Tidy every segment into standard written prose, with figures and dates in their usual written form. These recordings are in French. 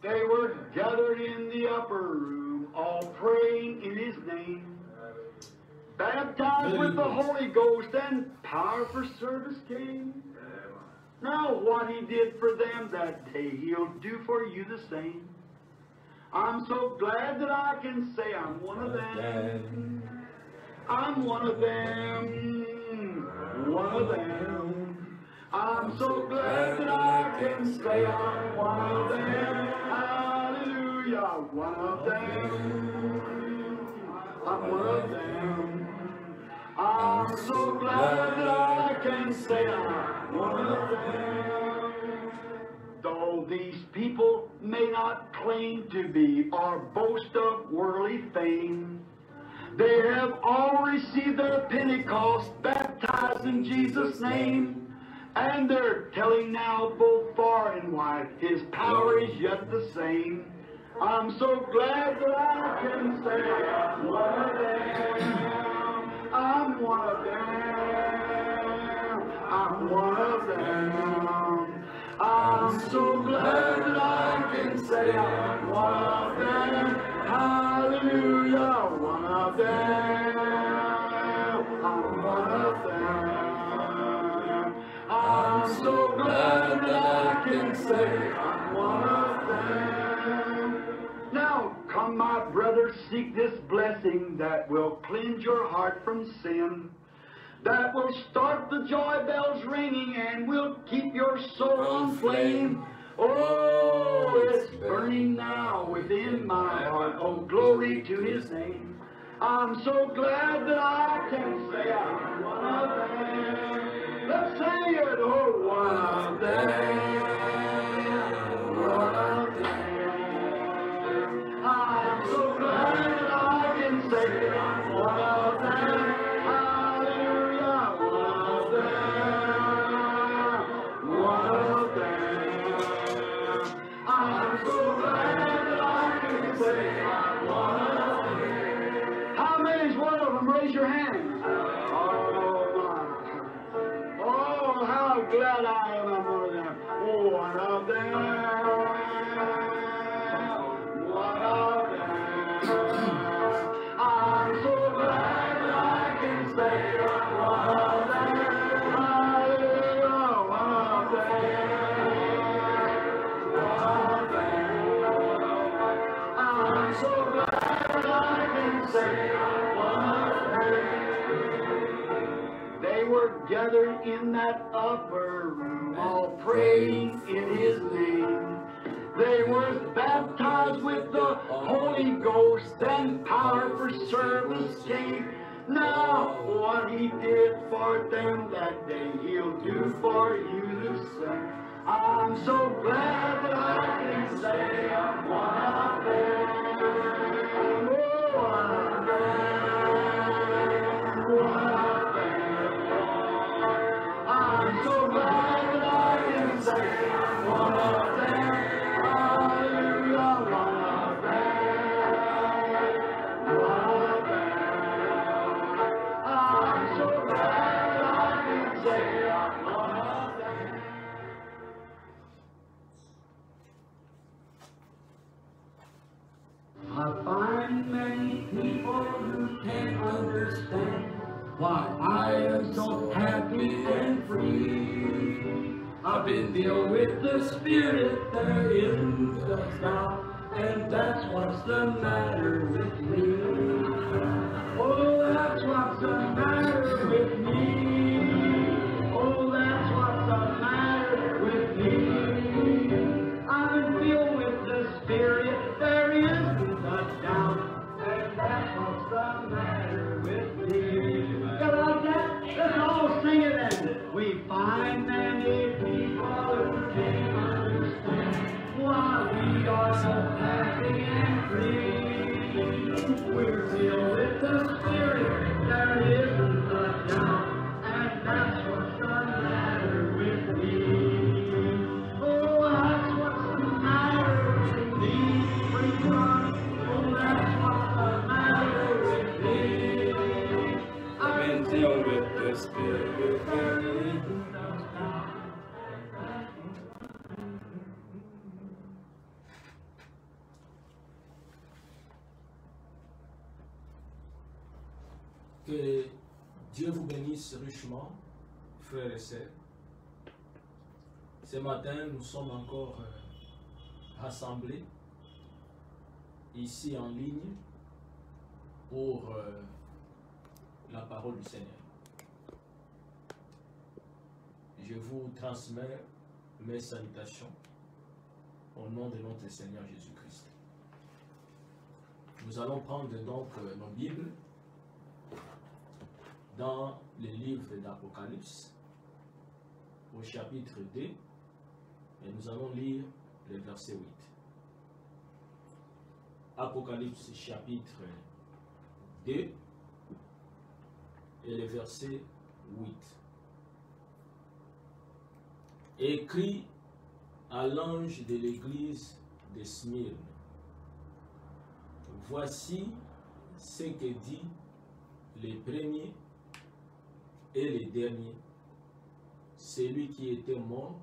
They were gathered in the upper room, all praying in His name. Baptized with the Holy Ghost and power for service came. Now what He did for them that day, He'll do for you the same. I'm so glad that I can say I'm one of them. I'm one of them. One of them. I'm so glad that I can say I'm one of them. Hallelujah. One of them. I'm one of them. I'm so glad that I can say I'm one of them. Though these people may not claim to be or boast of worldly fame, they have all received their Pentecost, baptized in Jesus' name, and they're telling now both far and wide His power is yet the same. I'm so glad that I can say I'm one of them. I'm one of them. I'm one of them. I'm so glad that I can say I'm one of them. Hallelujah, one of them. I'm one of them. I'm so glad that I can say I'm one of them. Now, come, my brothers, seek this blessing that will cleanse your heart from sin, that will start the joy bells ringing and will keep your soul on flame. Oh, it's burning now within my heart. Oh, glory to His name. I'm so glad that I can say I'm one of them. Let's say it. Oh, one of them. One of them. I'm so glad that I can say I'm one of them. Raise your hands. Oh, how glad I am I'm one of them. Oh, one of them. One of them. I'm so glad that I can say I'm one of them. Hallelujah, one of them. One of them. I'm so glad that I can say they were gathered in that upper room, all praying in His name. They were baptized with the Holy Ghost, and power for service came. Now what He did for them that day, He'll do for you the same. I'm so glad that I can say I'm one of them. Oh, one of them. One of them. I'm so glad that I can say I'm one of them. Hallelujah, one of them. One of them. I'm so glad that I can say I'm one of them. I find many people who can't understand why I am so happy and free. I've been filled with the Spirit, there isn't a doubt, and that's what's the matter with me. Oh, that's what's the matter with me. Oh, that's what's the matter with me. I'm filled with the Spirit, there isn't a doubt, and that's what's the matter with me. Let's all sing it, and we find many people who can't understand why we are so happy and free. We're filled with the Spirit, there isn't a doubt, and that's what's the matter with me. Oh, that's what's the matter with me. Oh, that's what's the matter with me. I've been filled with the Spirit, there isn't a doubt. Dieu vous bénisse richement, frères et sœurs. Ce matin, nous sommes encore rassemblés ici en ligne pour la parole du Seigneur. Je vous transmets mes salutations au nom de notre Seigneur Jésus-Christ. Nous allons prendre donc nos Bibles dans le livre d'Apocalypse au chapitre 2 et nous allons lire le verset 8. Apocalypse chapitre 2 et le verset 8. Écrit à l'ange de l'église de Smyrne. Voici ce que dit le premier et le dernier, celui qui était mort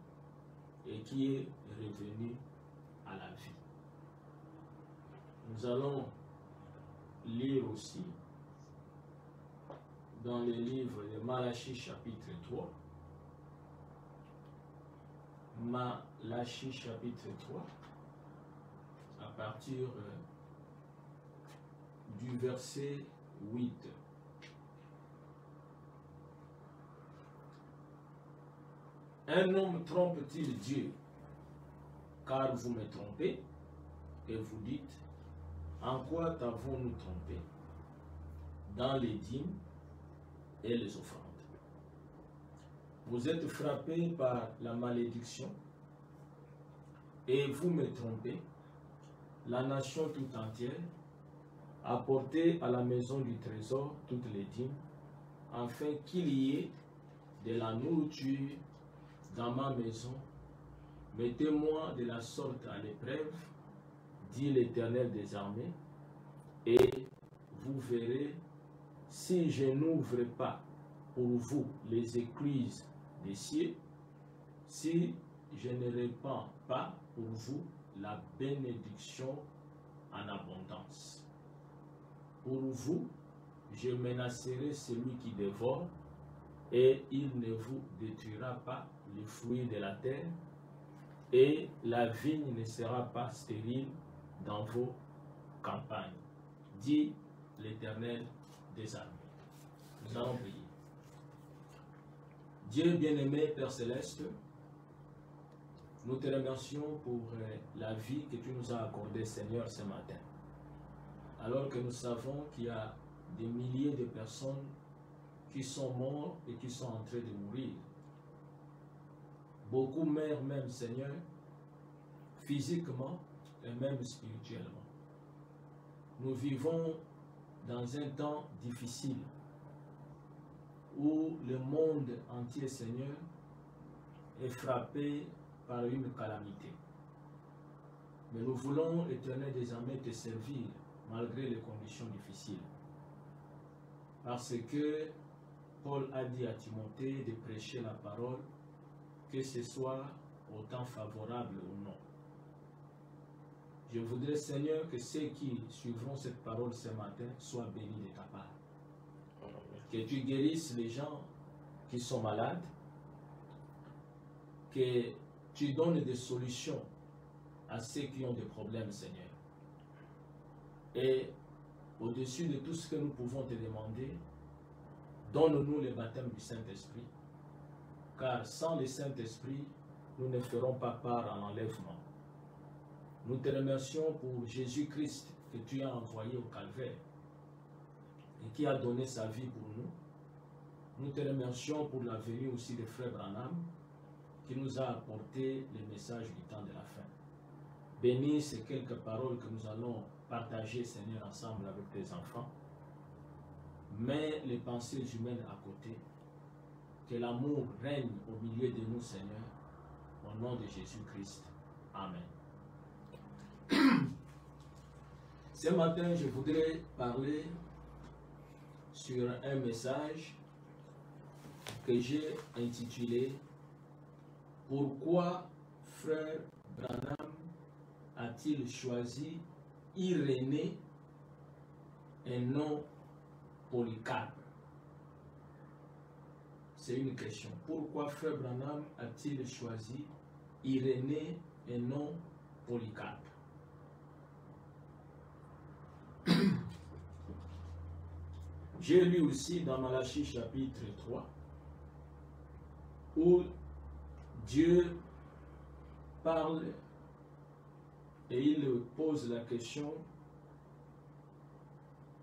et qui est revenu à la vie. Nous allons lire aussi dans le livre de Malachie chapitre 3. Malachie chapitre 3, à partir du verset 8. Un homme trompe-t-il Dieu, car vous me trompez, et vous dites, en quoi t'avons-nous trompé? Dans les dîmes et les offrandes. Vous êtes frappés par la malédiction, et vous me trompez, la nation tout entière, apportez à la maison du trésor toutes les dîmes, afin qu'il y ait de la nourriture dans ma maison. Mettez-moi de la sorte à l'épreuve, dit l'Éternel des armées, et vous verrez si je n'ouvre pas pour vous les écluses des cieux, si je ne répands pas pour vous la bénédiction en abondance. Pour vous, je menacerai celui qui dévore, et il ne vous détruira pas les fruits de la terre, et la vigne ne sera pas stérile dans vos campagnes, dit l'Éternel des armées. Nous allons prier. Dieu bien-aimé, Père Céleste, nous te remercions pour la vie que tu nous as accordée, Seigneur, ce matin. Alors que nous savons qu'il y a des milliers de personnes qui sont mortes et qui sont en train de mourir. Beaucoup meurent même, Seigneur, physiquement et même spirituellement. Nous vivons dans un temps difficile où le monde entier, Seigneur, est frappé par une calamité. Mais nous voulons, Éternel des armées, te servir malgré les conditions difficiles. Parce que Paul a dit à Timothée de prêcher la parole, que ce soit au temps favorable ou non. Je voudrais, Seigneur, que ceux qui suivront cette parole ce matin soient bénis de ta part. Que tu guérisses les gens qui sont malades, que tu donnes des solutions à ceux qui ont des problèmes, Seigneur. Et au-dessus de tout ce que nous pouvons te demander, donne-nous le baptême du Saint-Esprit, car sans le Saint-Esprit, nous ne ferons pas part à l'enlèvement. Nous te remercions pour Jésus-Christ que tu as envoyé au Calvaire et qui a donné sa vie pour nous. Nous te remercions pour la venue aussi de Frère Branham qui nous a apporté le message du temps de la fin. Bénis ces quelques paroles que nous allons partager, Seigneur, ensemble avec tes enfants. Mets les pensées humaines à côté. Que l'amour règne au milieu de nous, Seigneur, au nom de Jésus-Christ. Amen. Ce matin, je voudrais parler sur un message que j'ai intitulé « Pourquoi Frère Branham a-t-il choisi Irénée et non Polycarpe ?» c'est une question. Pourquoi Frère Branham a-t-il choisi Irénée et non Polycarpe? J'ai lu aussi dans Malachie chapitre 3 où Dieu parle et il pose la question: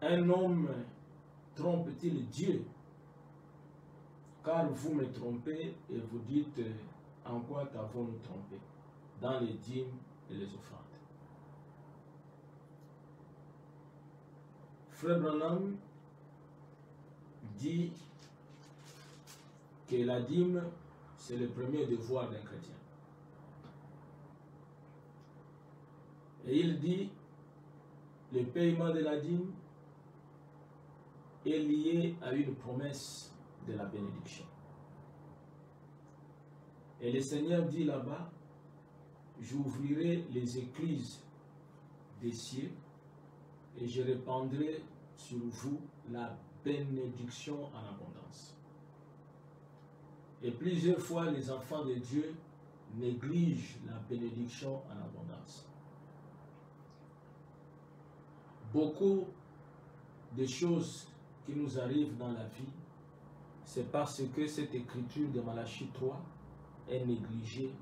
un homme trompe-t-il Dieu? Car vous me trompez et vous dites: en quoi t'avons-nous trompé? Dans les dîmes et les offrandes. Frère Branham dit que la dîme, c'est le premier devoir d'un chrétien. Et il dit: le paiement de la dîme est lié à une promesse de la bénédiction. Et le Seigneur dit là-bas: j'ouvrirai les écluses des cieux et je répandrai sur vous la bénédiction en abondance. Et plusieurs fois, les enfants de Dieu négligent la bénédiction en abondance. Beaucoup de choses qui nous arrivent dans la vie, c'est parce que cette écriture de Malachie 3 est négligée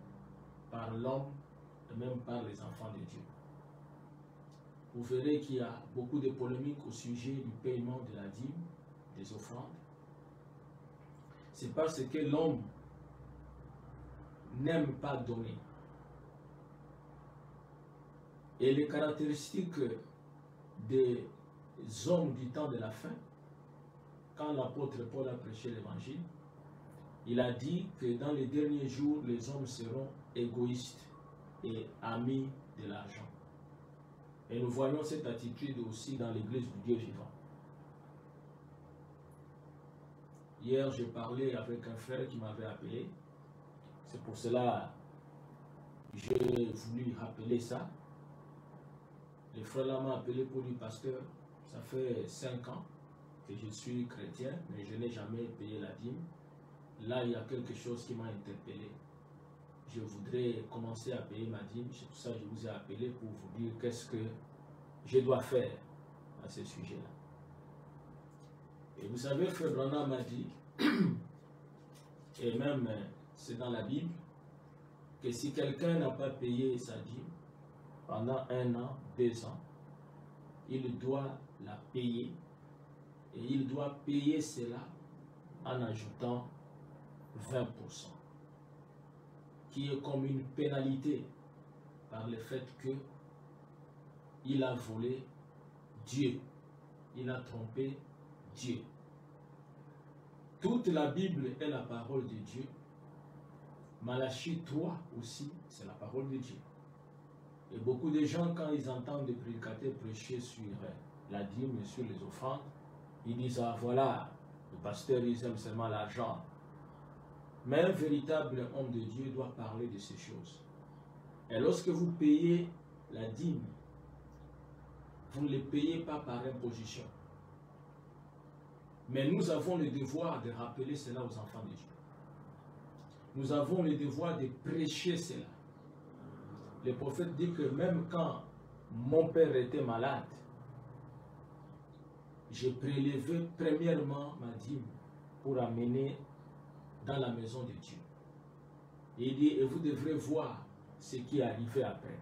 par l'homme et même par les enfants de Dieu. Vous verrez qu'il y a beaucoup de polémiques au sujet du paiement de la dîme, des offrandes. C'est parce que l'homme n'aime pas donner. Et les caractéristiques des hommes du temps de la fin, quand l'apôtre Paul a prêché l'évangile, il a dit que dans les derniers jours, les hommes seront égoïstes et amis de l'argent. Et nous voyons cette attitude aussi dans l'église du Dieu vivant. Hier, j'ai parlé avec un frère qui m'avait appelé. C'est pour cela que j'ai voulu rappeler ça. Le frère là m'a appelé pour lui: pasteur, ça fait 5 ans que je suis chrétien, mais je n'ai jamais payé la dîme. Là, il y a quelque chose qui m'a interpellé. Je voudrais commencer à payer ma dîme. C'est pour ça que je vous ai appelé pour vous dire qu'est-ce que je dois faire à ce sujet-là. Et vous savez, Frère Branham m'a dit, et même c'est dans la Bible, que si quelqu'un n'a pas payé sa dîme pendant 1 an, 2 ans, il doit la payer, et il doit payer cela en ajoutant 20%, qui est comme une pénalité par le fait que il a volé Dieu, il a trompé Dieu. Toute la Bible est la parole de Dieu. Malachie 3 aussi, c'est la parole de Dieu. Et beaucoup de gens, quand ils entendent des prédicateurs prêcher sur la dîme et sur les offrandes, ils disent: ah voilà, le pasteur, il aime seulement l'argent. Mais un véritable homme de Dieu doit parler de ces choses. Et lorsque vous payez la dîme, vous ne les payez pas par imposition. Mais nous avons le devoir de rappeler cela aux enfants de Dieu. Nous avons le devoir de prêcher cela. Le prophète dit que même quand mon père était malade, j'ai prélevé premièrement ma dîme pour amener dans la maison de Dieu. Et il dit: et vous devrez voir ce qui est arrivé après.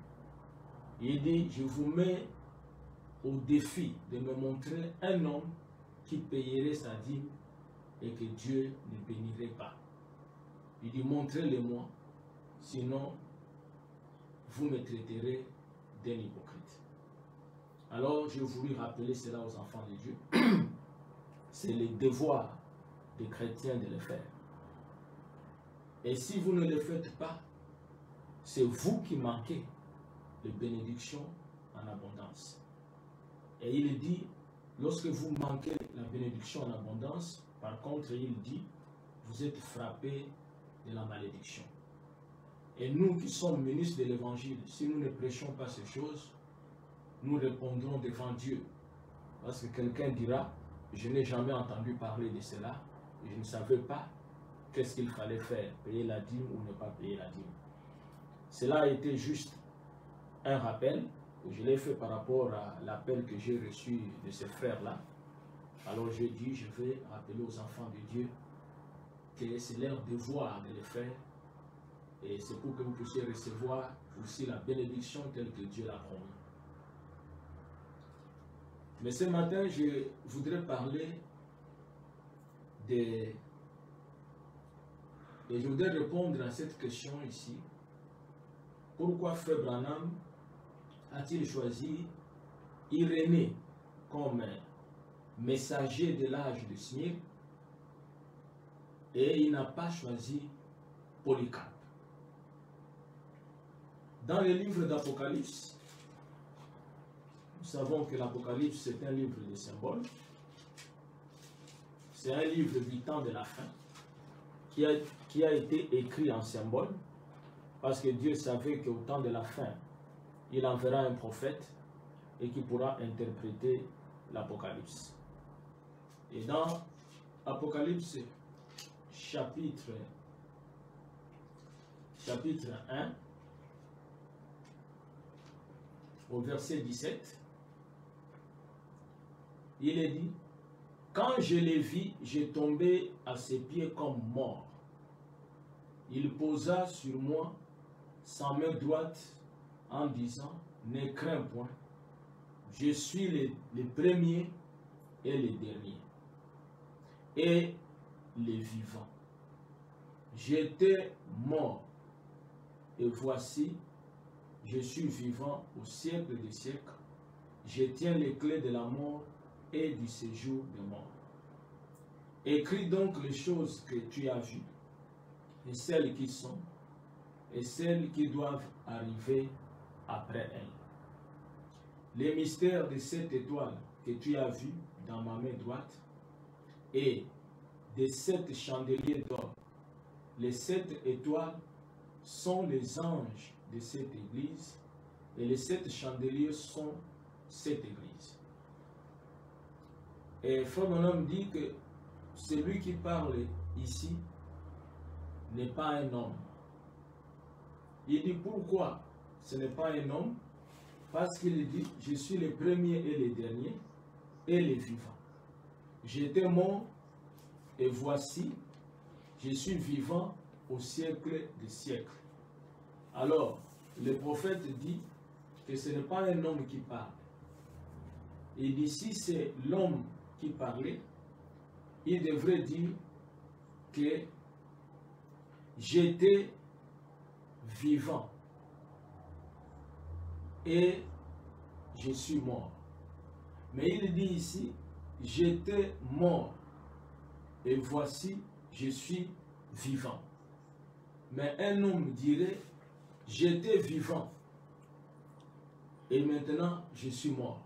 Et il dit: je vous mets au défi de me montrer un homme qui payerait sa dîme et que Dieu ne bénirait pas. Il dit: montrez-le-moi, sinon vous me traiterez d'un hypocrite. Alors j'ai voulu rappeler cela aux enfants de Dieu. C'est le devoir des chrétiens de le faire. Et si vous ne le faites pas, c'est vous qui manquez de bénédiction en abondance. Et il dit, lorsque vous manquez la bénédiction en abondance, par contre, il dit, vous êtes frappés de la malédiction. Et nous qui sommes ministres de l'Évangile, si nous ne prêchons pas ces choses, nous répondrons devant Dieu. Parce que quelqu'un dira, je n'ai jamais entendu parler de cela, je ne savais pas qu'est-ce qu'il fallait faire, payer la dîme ou ne pas payer la dîme. Cela a été juste un rappel. Je l'ai fait par rapport à l'appel que j'ai reçu de ces frères-là. Alors je dis, je vais rappeler aux enfants de Dieu que c'est leur devoir de le faire. Et c'est pour que vous puissiez recevoir aussi la bénédiction telle que Dieu l'a promis. Mais ce matin, je voudrais parler et je voudrais répondre à cette question ici. Pourquoi Frère Branham a-t-il choisi Irénée comme messager de l'âge de Smyrne et il n'a pas choisi Polycarpe? Dans le livre d'Apocalypse, nous savons que l'Apocalypse c'est un livre de symboles. C'est un livre du temps de la fin qui a été écrit en symbole parce que Dieu savait qu'au temps de la fin, il enverra un prophète et qui pourra interpréter l'Apocalypse. Et dans Apocalypse chapitre 1, au verset 17, il est dit: quand je les vis, j'ai tombé à ses pieds comme mort. Il posa sur moi sa main droite en disant: ne crains point, je suis le premier et le dernier, et le vivant. J'étais mort, et voici, je suis vivant au siècle des siècles. Je tiens les clés de la mort et du séjour de mort. Écris donc les choses que tu as vues, et celles qui sont, et celles qui doivent arriver après elles. Les mystères de cette étoile que tu as vues dans ma main droite, et de 7 chandeliers d'or. Les 7 étoiles sont les anges de cette église, et les 7 chandeliers sont cette église. Et Frère Branham dit que celui qui parle ici n'est pas un homme. Il dit pourquoi ce n'est pas un homme? Parce qu'il dit: je suis le premier et le dernier et le vivant. J'étais mort et voici, je suis vivant au siècle des siècles. Alors, le prophète dit que ce n'est pas un homme qui parle. Il dit: si c'est l'homme qui parlait, il devrait dire que j'étais vivant et je suis mort. Mais il dit ici: j'étais mort et voici, je suis vivant. Mais un homme dirait: j'étais vivant et maintenant je suis mort.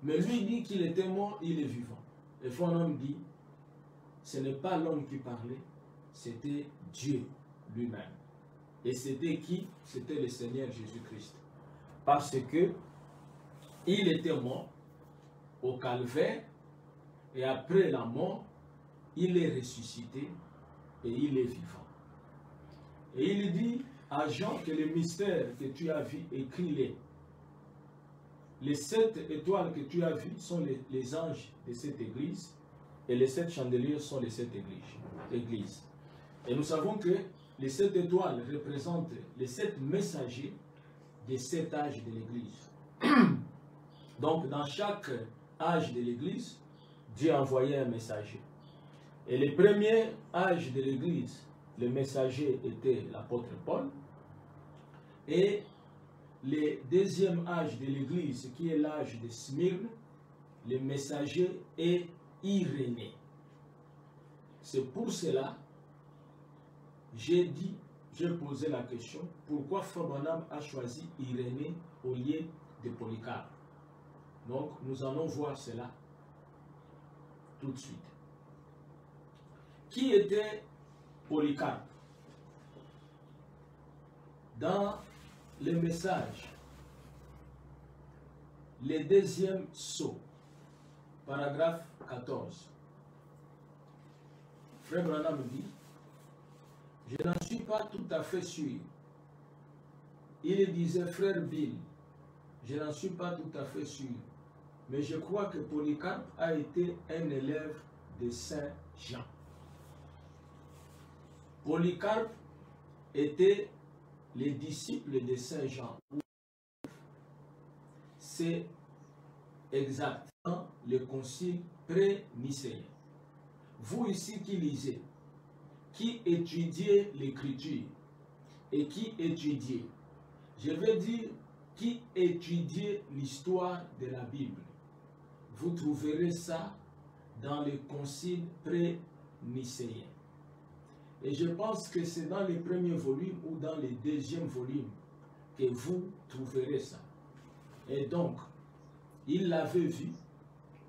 Mais lui dit qu'il était mort, il est vivant. Et un homme dit: ce n'est pas l'homme qui parlait, c'était Dieu lui-même. Et c'était qui? C'était le Seigneur Jésus-Christ. Parce que il était mort au calvaire et après la mort, il est ressuscité et il est vivant. Et il dit à Jean que les mystères que tu as vus, écris-les. Les 7 étoiles que tu as vues sont les anges de cette église et les 7 chandeliers sont les 7 églises. Et nous savons que les 7 étoiles représentent les 7 messagers des 7 âges de l'église. Donc dans chaque âge de l'église, Dieu envoyait un messager. Et le premier âge de l'église, le messager était l'apôtre Paul. Et le deuxième âge de l'église, qui est l'âge de Smyrne, le messager est Irénée. C'est pour cela j'ai posé la question: pourquoi Frère Branham a choisi Irénée au lieu de Polycarpe? Donc nous allons voir cela tout de suite. Qui était Polycarpe? Dans le message, le deuxième sceau, paragraphe 14, Frère Branham dit: Je n'en suis pas tout à fait sûr. Il disait, frère Bill, je n'en suis pas tout à fait sûr. Mais je crois que Polycarpe a été un élève de Saint Jean. Polycarpe était le disciple de Saint Jean. C'est exactement le concile pré-nicéen. Vous ici qui lisez, qui étudiez l'écriture et qui étudiez, je veux dire, qui étudiez l'histoire de la Bible, vous trouverez ça dans le concile pré-nicéen. Et je pense que c'est dans le premier volume ou dans le deuxième volume que vous trouverez ça. Et donc, il l'avait vu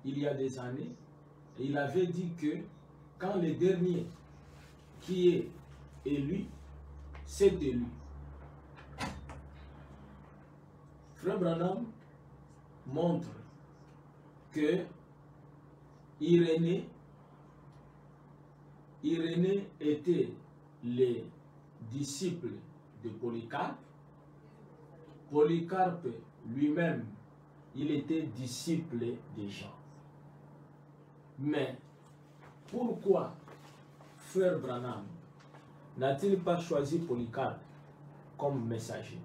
il y a des années, et il avait dit que quand le dernier qui est élu, c'est élu. Frère Branham montre que Irénée était le disciple de Polycarpe. Polycarpe lui-même, il était disciple de Jean. Mais pourquoi frère Branham n'a-t-il pas choisi Polycarpe comme messager?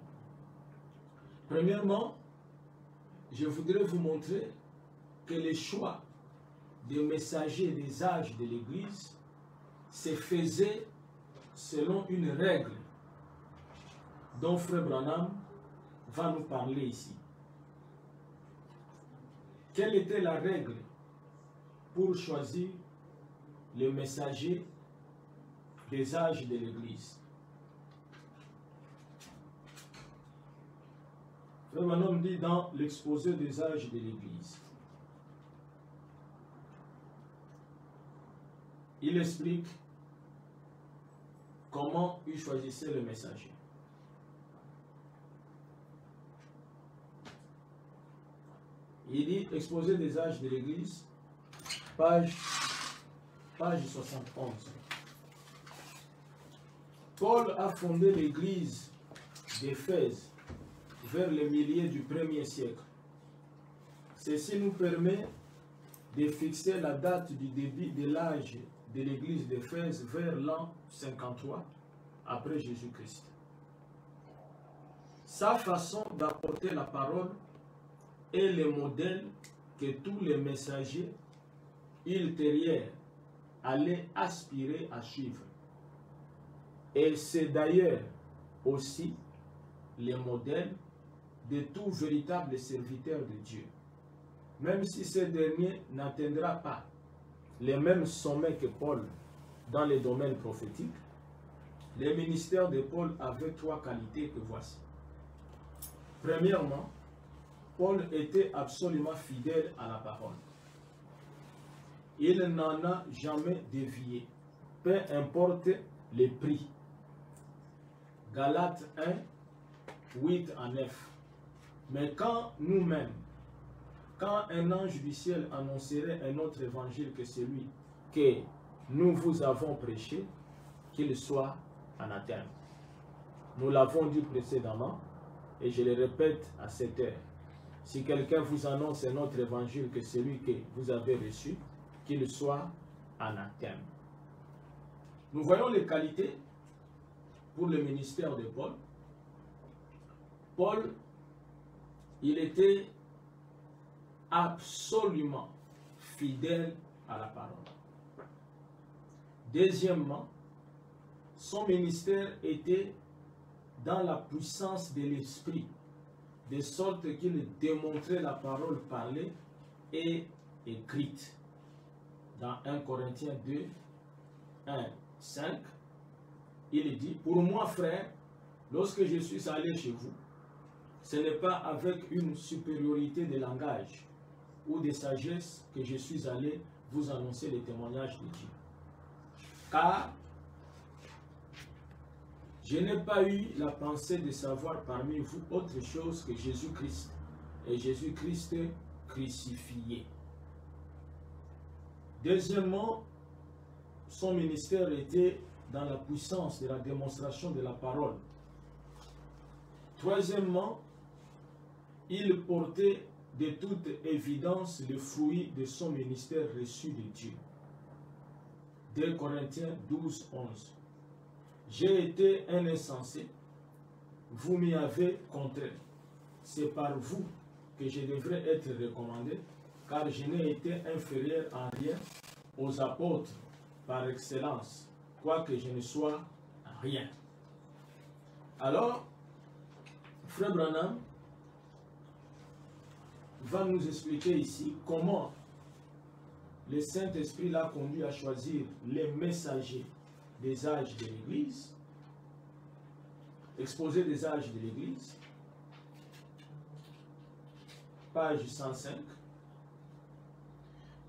Premièrement, je voudrais vous montrer que le choix des messagers des âges de l'Église se faisait selon une règle dont frère Branham va nous parler ici. Quelle était la règle pour choisir les messagers des âges de l'Église? Frère Branham dit dans l'exposé des âges de l'Église, il explique comment il choisissait le messager. Il dit, exposé des âges de l'Église, page 71. Paul a fondé l'Église d'Éphèse vers le milieu du 1er siècle. Ceci nous permet de fixer la date du début de l'âge de l'Église d'Éphèse vers l'an 53 après Jésus-Christ. Sa façon d'apporter la parole est le modèle que tous les messagers ultérieurs allaient aspirer à suivre. Et c'est d'ailleurs aussi le modèle de tout véritable serviteur de Dieu. Même si ce dernier n'atteindra pas les mêmes sommets que Paul dans les domaines prophétiques, le ministère de Paul avait 3 qualités que voici. Premièrement, Paul était absolument fidèle à la parole. Il n'en a jamais dévié, peu importe les prix. Galates 1, 8 à 9. Mais quand nous-mêmes, quand un ange du ciel annoncerait un autre évangile que celui que nous vous avons prêché, qu'il soit anathème. Nous l'avons dit précédemment, et je le répète à cette heure. Si quelqu'un vous annonce un autre évangile que celui que vous avez reçu, qu'il soit anathème. Nous voyons les qualités pour le ministère de Paul. Paul, il était absolument fidèle à la parole. Deuxièmement, son ministère était dans la puissance de l'esprit, de sorte qu'il démontrait la parole parlée et écrite. Dans 1 Corinthiens 2, 1, 5, il dit, pour moi, frère, lorsque je suis allé chez vous, ce n'est pas avec une supériorité de langage ou de sagesse que je suis allé vous annoncer les témoignages de Dieu. Car je n'ai pas eu la pensée de savoir parmi vous autre chose que Jésus-Christ et Jésus-Christ crucifié. Deuxièmement, son ministère était dans la puissance de la démonstration de la parole. Troisièmement, il portait de toute évidence le fruit de son ministère reçu de Dieu. 2 Corinthiens 12, 11. J'ai été un insensé, vous m'y avez contraint. C'est par vous que je devrais être recommandé, car je n'ai été inférieur en rien aux apôtres par excellence, quoique je ne sois rien. Alors, Frère Branham va nous expliquer ici comment le Saint-Esprit l'a conduit à choisir les messagers des âges de l'Église, exposé des âges de l'Église, page 105,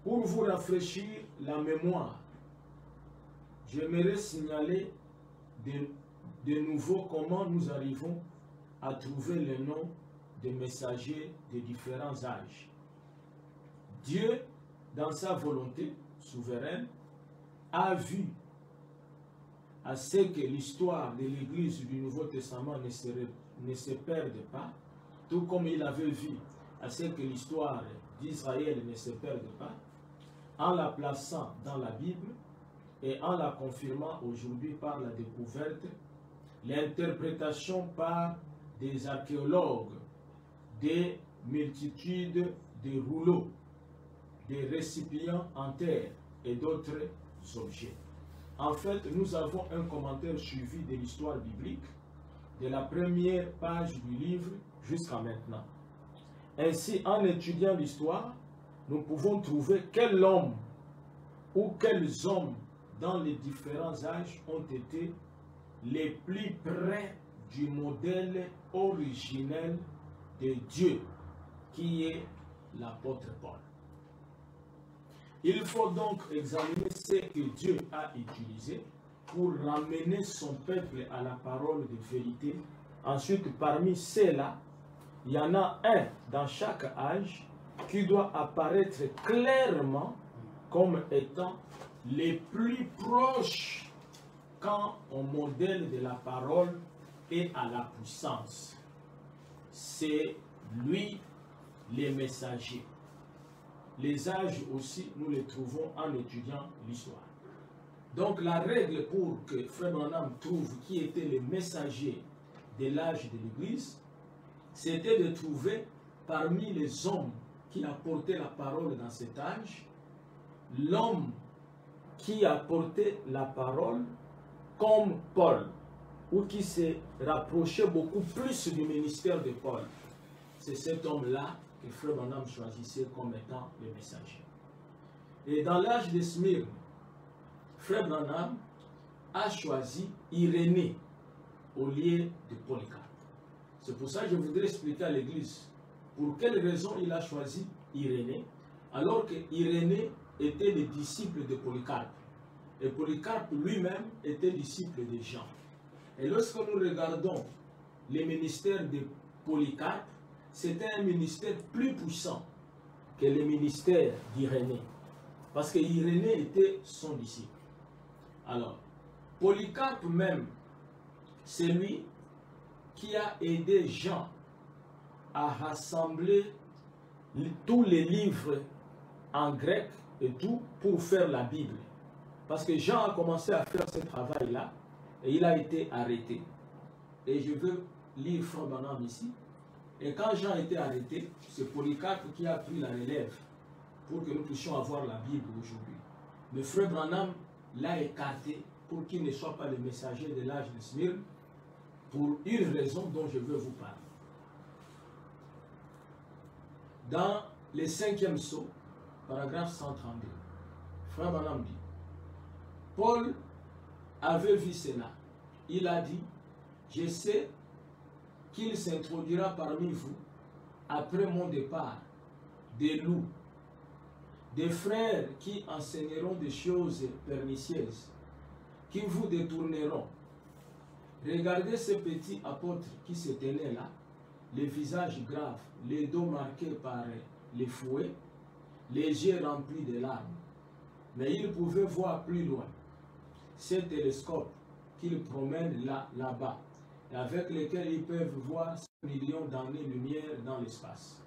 pour vous rafraîchir la mémoire. J'aimerais signaler de nouveau comment nous arrivons à trouver le nom des messagers de différents âges. Dieu, dans sa volonté souveraine, a vu à ce que l'histoire de l'Église du Nouveau Testament ne se perde pas, tout comme il avait vu à ce que l'histoire d'Israël ne se perde pas, en la plaçant dans la Bible et en la confirmant aujourd'hui par la découverte, l'interprétation par des archéologues, des multitudes de rouleaux, des récipients en terre et d'autres objets. En fait, nous avons un commentaire suivi de l'histoire biblique, de la première page du livre jusqu'à maintenant. Ainsi, en étudiant l'histoire, nous pouvons trouver quel homme ou quels hommes dans les différents âges ont été les plus près du modèle originel de Dieu, qui est l'apôtre Paul. Il faut donc examiner ce que Dieu a utilisé pour ramener son peuple à la parole de vérité. Ensuite, parmi ceux-là, il y en a un dans chaque âge qui doit apparaître clairement comme étant les plus proches quant au modèle de la parole et à la puissance. C'est lui, les messagers. Les âges aussi, nous les trouvons en étudiant l'histoire. Donc la règle pour que Frère Branham trouve qui étaient les messagers de l'âge de l'Église, c'était de trouver parmi les hommes qui apportaient la parole dans cet âge, l'homme qui apportait la parole comme Paul, ou qui s'est rapproché beaucoup plus du ministère de Paul. C'est cet homme-là que Frère Branham choisissait comme étant le messager. Et dans l'âge de Smyrne, Frère Branham a choisi Irénée au lieu de Polycarpe. C'est pour ça que je voudrais expliquer à l'Église pour quelle raison il a choisi Irénée, alors que Irénée était le disciple de Polycarpe. Et Polycarpe lui-même était disciple de Jean. Et lorsque nous regardons les ministères de Polycarpe, c'était un ministère plus puissant que le ministère d'Irénée. Parce que Irénée était son disciple. Alors, Polycarpe même, c'est lui qui a aidé Jean à rassembler tous les livres en grec et tout pour faire la Bible. Parce que Jean a commencé à faire ce travail-là et il a été arrêté. Et je veux lire Frère Branham ici. Et quand Jean a été arrêté, c'est Polycarpe qui a pris la relève pour que nous puissions avoir la Bible aujourd'hui. Le Frère Branham l'a écarté pour qu'il ne soit pas le messager de l'âge de Smyrne, pour une raison dont je veux vous parler. Dans le 5e sceau, paragraphe 132, Frère Branham dit, Paul avait vu cela. Il a dit, je sais qu'il s'introduira parmi vous, après mon départ, des loups, des frères qui enseigneront des choses pernicieuses, qui vous détourneront. Regardez ces petits apôtres qui se tenaient là, les visages graves, les dos marqués par les fouets, les yeux remplis de larmes. Mais ils pouvaient voir plus loin. ces télescopes qu'ils promènent là-bas, et avec lesquels ils peuvent voir 5 millions d'années-lumière dans l'espace.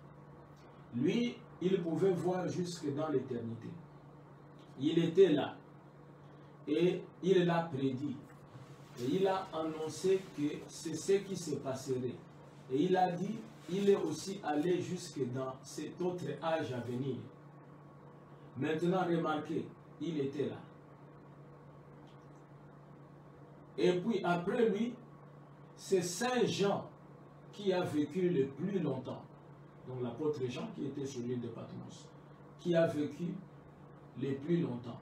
Lui, il pouvait voir jusque dans l'éternité. Il était là et il l'a prédit. Et il a annoncé que c'est ce qui se passerait. Et il a dit, il est aussi allé jusque dans cet autre âge à venir. Maintenant, remarquez, il était là. Et puis après lui, c'est Saint Jean qui a vécu le plus longtemps. Donc l'apôtre Jean qui était sur l'île de Patmos, qui a vécu le plus longtemps.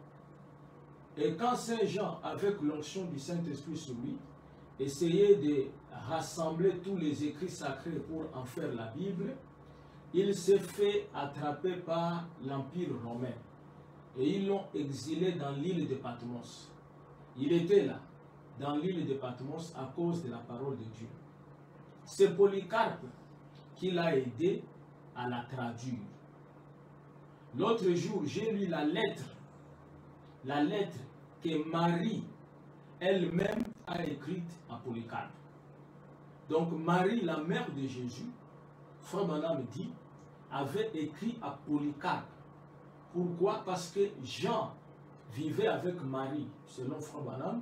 Et quand Saint Jean, avec l'onction du Saint-Esprit sur lui, essayait de rassembler tous les écrits sacrés pour en faire la Bible, il s'est fait attraper par l'Empire romain. Et ils l'ont exilé dans l'île de Patmos. Il était là, dans l'île de Patmos, à cause de la parole de Dieu. C'est Polycarpe qui l'a aidé à la traduire. L'autre jour, j'ai lu la lettre que Marie elle-même a écrite à Polycarpe. Donc Marie, la mère de Jésus, Frère Branham dit, avait écrit à Polycarpe. Pourquoi? Parce que Jean vivait avec Marie, selon Frère Branham.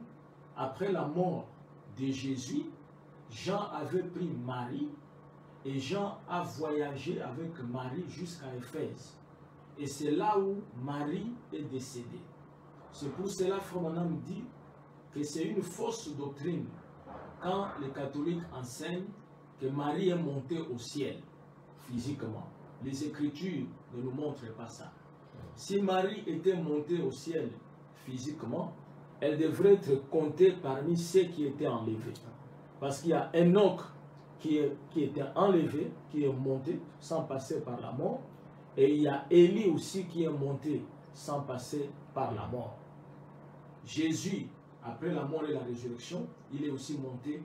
Après la mort de Jésus, Jean avait pris Marie et Jean a voyagé avec Marie jusqu'à Éphèse. Et c'est là où Marie est décédée. C'est pour cela que Frère Branham dit que c'est une fausse doctrine quand les catholiques enseignent que Marie est montée au ciel physiquement. Les Écritures ne nous montrent pas ça. Si Marie était montée au ciel physiquement, elle devrait être comptée parmi ceux qui étaient enlevés. Parce qu'il y a Enoch qui était enlevé, qui est monté sans passer par la mort. Et il y a Élie aussi qui est monté sans passer par la mort. Jésus, après la mort et la résurrection, il est aussi monté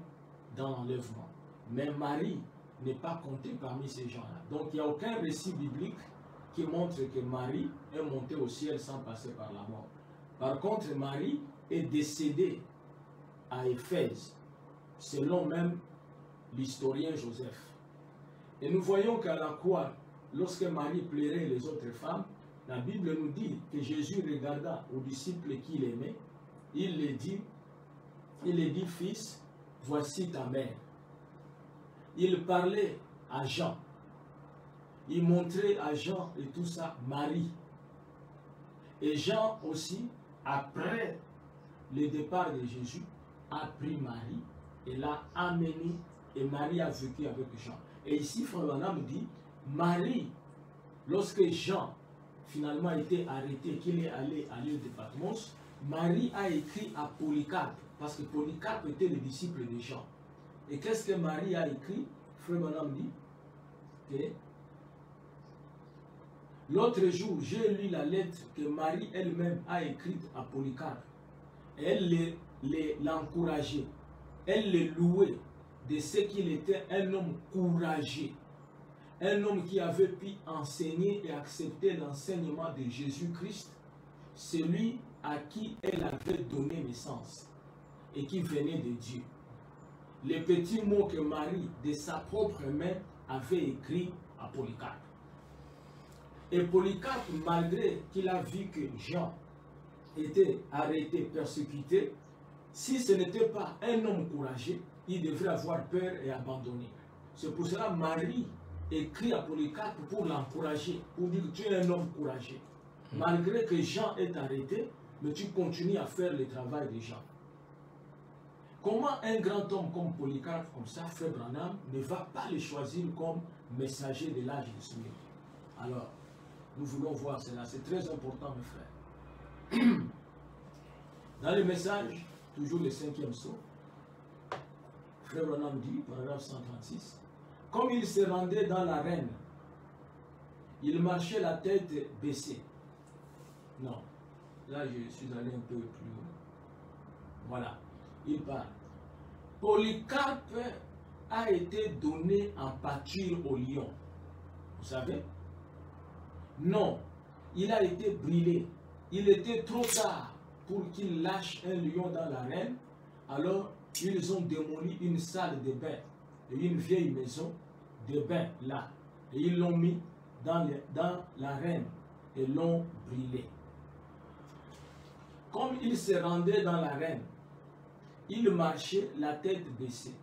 dans l'enlèvement. Mais Marie n'est pas comptée parmi ces gens-là. Donc il n'y a aucun récit biblique qui montre que Marie est montée au ciel sans passer par la mort. Par contre, Marie est décédée à Éphèse, selon même l'historien Joseph. Et nous voyons qu'à la croix, lorsque Marie plairait les autres femmes, la Bible nous dit que Jésus regarda aux disciples qu'il aimait, il les dit, fils, voici ta mère. Il parlait à Jean, il montrait à Jean et tout ça, Marie. Et Jean aussi, après le départ de Jésus, a pris Marie et l'a amenée, et Marie a vécu avec Jean. Et ici, Frère Branham dit, Marie, lorsque Jean finalement a été arrêté, qu'il est allé à l'île de Patmos, Marie a écrit à Polycarpe, parce que Polycarpe était le disciple de Jean. Et qu'est-ce que Marie a écrit? Frère Branham dit que l'autre jour, j'ai lu la lettre que Marie elle-même a écrite à Polycarpe. Et elle l'encourageait, elle le louait de ce qu'il était un homme courageux. Un homme qui avait pu enseigner et accepter l'enseignement de Jésus-Christ, celui à qui elle avait donné naissance et qui venait de Dieu. Les petits mots que Marie, de sa propre main, avait écrits à Polycarpe. Et Polycarpe, malgré qu'il a vu que Jean était arrêté, persécuté, si ce n'était pas un homme courageux, il devrait avoir peur et abandonner. C'est pour cela que Marie écrit à Polycarpe pour l'encourager, pour dire que tu es un homme courageux. Malgré que Jean est arrêté, mais tu continues à faire le travail de Jean. Comment un grand homme comme Polycarpe, comme ça, Frère Branham, ne va pas le choisir comme messager de l'âge du Seigneur? Alors, nous voulons voir cela, c'est très important, mes frères. Dans le message, toujours le 5e psaume, Frère Branham dit, paragraphe 136, comme il se rendait dans l'arène, il marchait la tête baissée. Non, là je suis allé un peu plus haut. Voilà, il parle. Polycarpe a été donné en pâture au lion. Vous savez? Non, il a été brûlé. Il était trop tard pour qu'il lâche un lion dans l'arène, alors ils ont démoli une salle de bain et une vieille maison de bain là. Et ils l'ont mis dans l'arène et l'ont brûlé. Comme il se rendait dans l'arène, il marchait la tête baissée.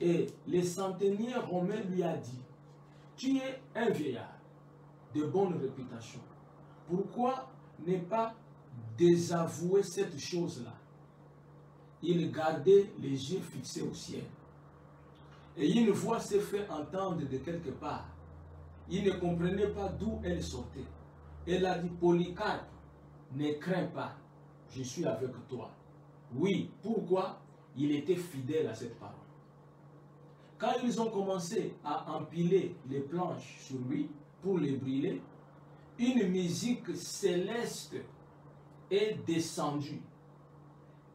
Et le centenier romain lui a dit, tu es un vieillard de bonne réputation. Pourquoi ne pas désavouer cette chose-là? Il gardait les yeux fixés au ciel. Et une voix s'est fait entendre de quelque part. Il ne comprenait pas d'où elle sortait. Elle a dit, Polycarpe, ne crains pas, je suis avec toi. Oui, pourquoi? Il était fidèle à cette parole. Quand ils ont commencé à empiler les planches sur lui pour les brûler, une musique céleste est descendue.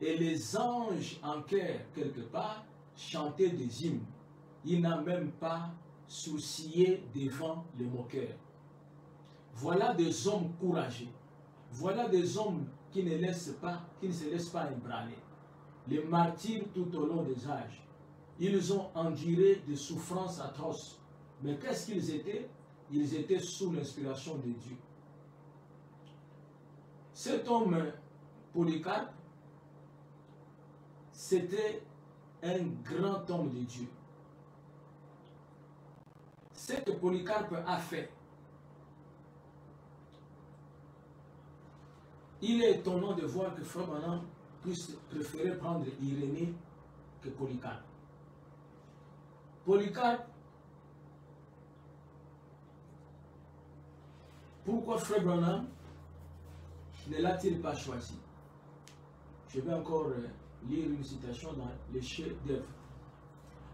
Et les anges en chœur, quelque part, chantaient des hymnes. Il n'a même pas sourcillé devant les moqueurs. Voilà des hommes courageux. Voilà des hommes qui ne se laissent pas ébranler. Les martyrs tout au long des âges. Ils ont enduré des souffrances atroces. Mais qu'est-ce qu'ils étaient? Ils étaient sous l'inspiration de Dieu. Cet homme, Polycarpe, c'était un grand homme de Dieu. Ce que Polycarpe a fait, il est étonnant de voir que Frère Branham puisse préférer prendre Irénée que Polycarpe. Polycarpe, pourquoi Frère Branham ne l'a-t-il pas choisi? Je vais encore lire une citation dans les chefs-d'œuvre.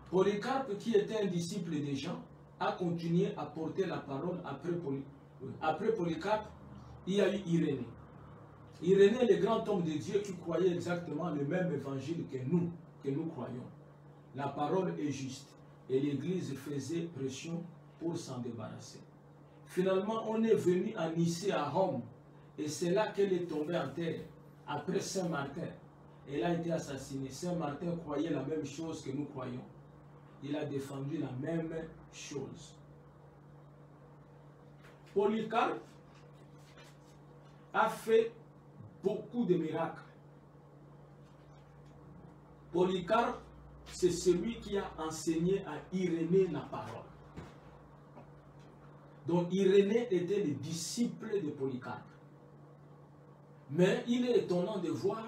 Polycarpe, qui était un disciple des gens, a continué à porter la parole après Polycarpe. Il y a eu Irénée. Irénée est le grand homme de Dieu qui croyait exactement le même évangile que nous croyons. La parole est juste et l'Église faisait pression pour s'en débarrasser. Finalement, on est venu à Nicée à Rome et c'est là qu'elle est tombée en terre. Après Saint Martin, elle a été assassinée. Saint Martin croyait la même chose que nous croyons. Il a défendu la même chose. Polycarpe a fait beaucoup de miracles. Polycarpe, c'est celui qui a enseigné à Irénée la parole. Donc Irénée était le disciple de Polycarpe. Mais il est étonnant de voir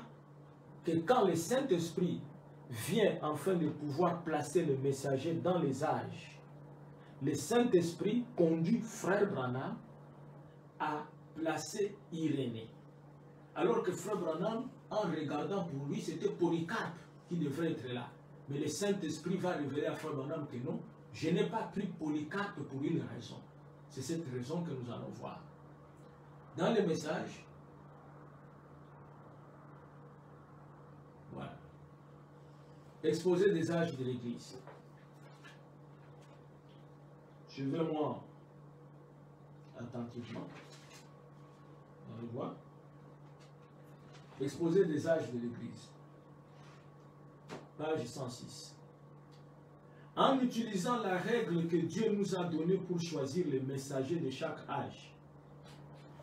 que quand le Saint-Esprit vient afin de pouvoir placer le messager dans les âges, le Saint-Esprit conduit Frère Branham à placer Irénée. Alors que Frère Branham, en regardant pour lui, c'était Polycarpe qui devrait être là. Mais le Saint-Esprit va révéler à Frère Branham que non, je n'ai pas pris Polycarpe pour une raison. C'est cette raison que nous allons voir. Dans le message, voilà. Exposé des âges de l'Église. Suivez-moi attentivement. On le voit. Exposé des âges de l'Église. Page 106. En utilisant la règle que Dieu nous a donnée pour choisir les messagers de chaque âge,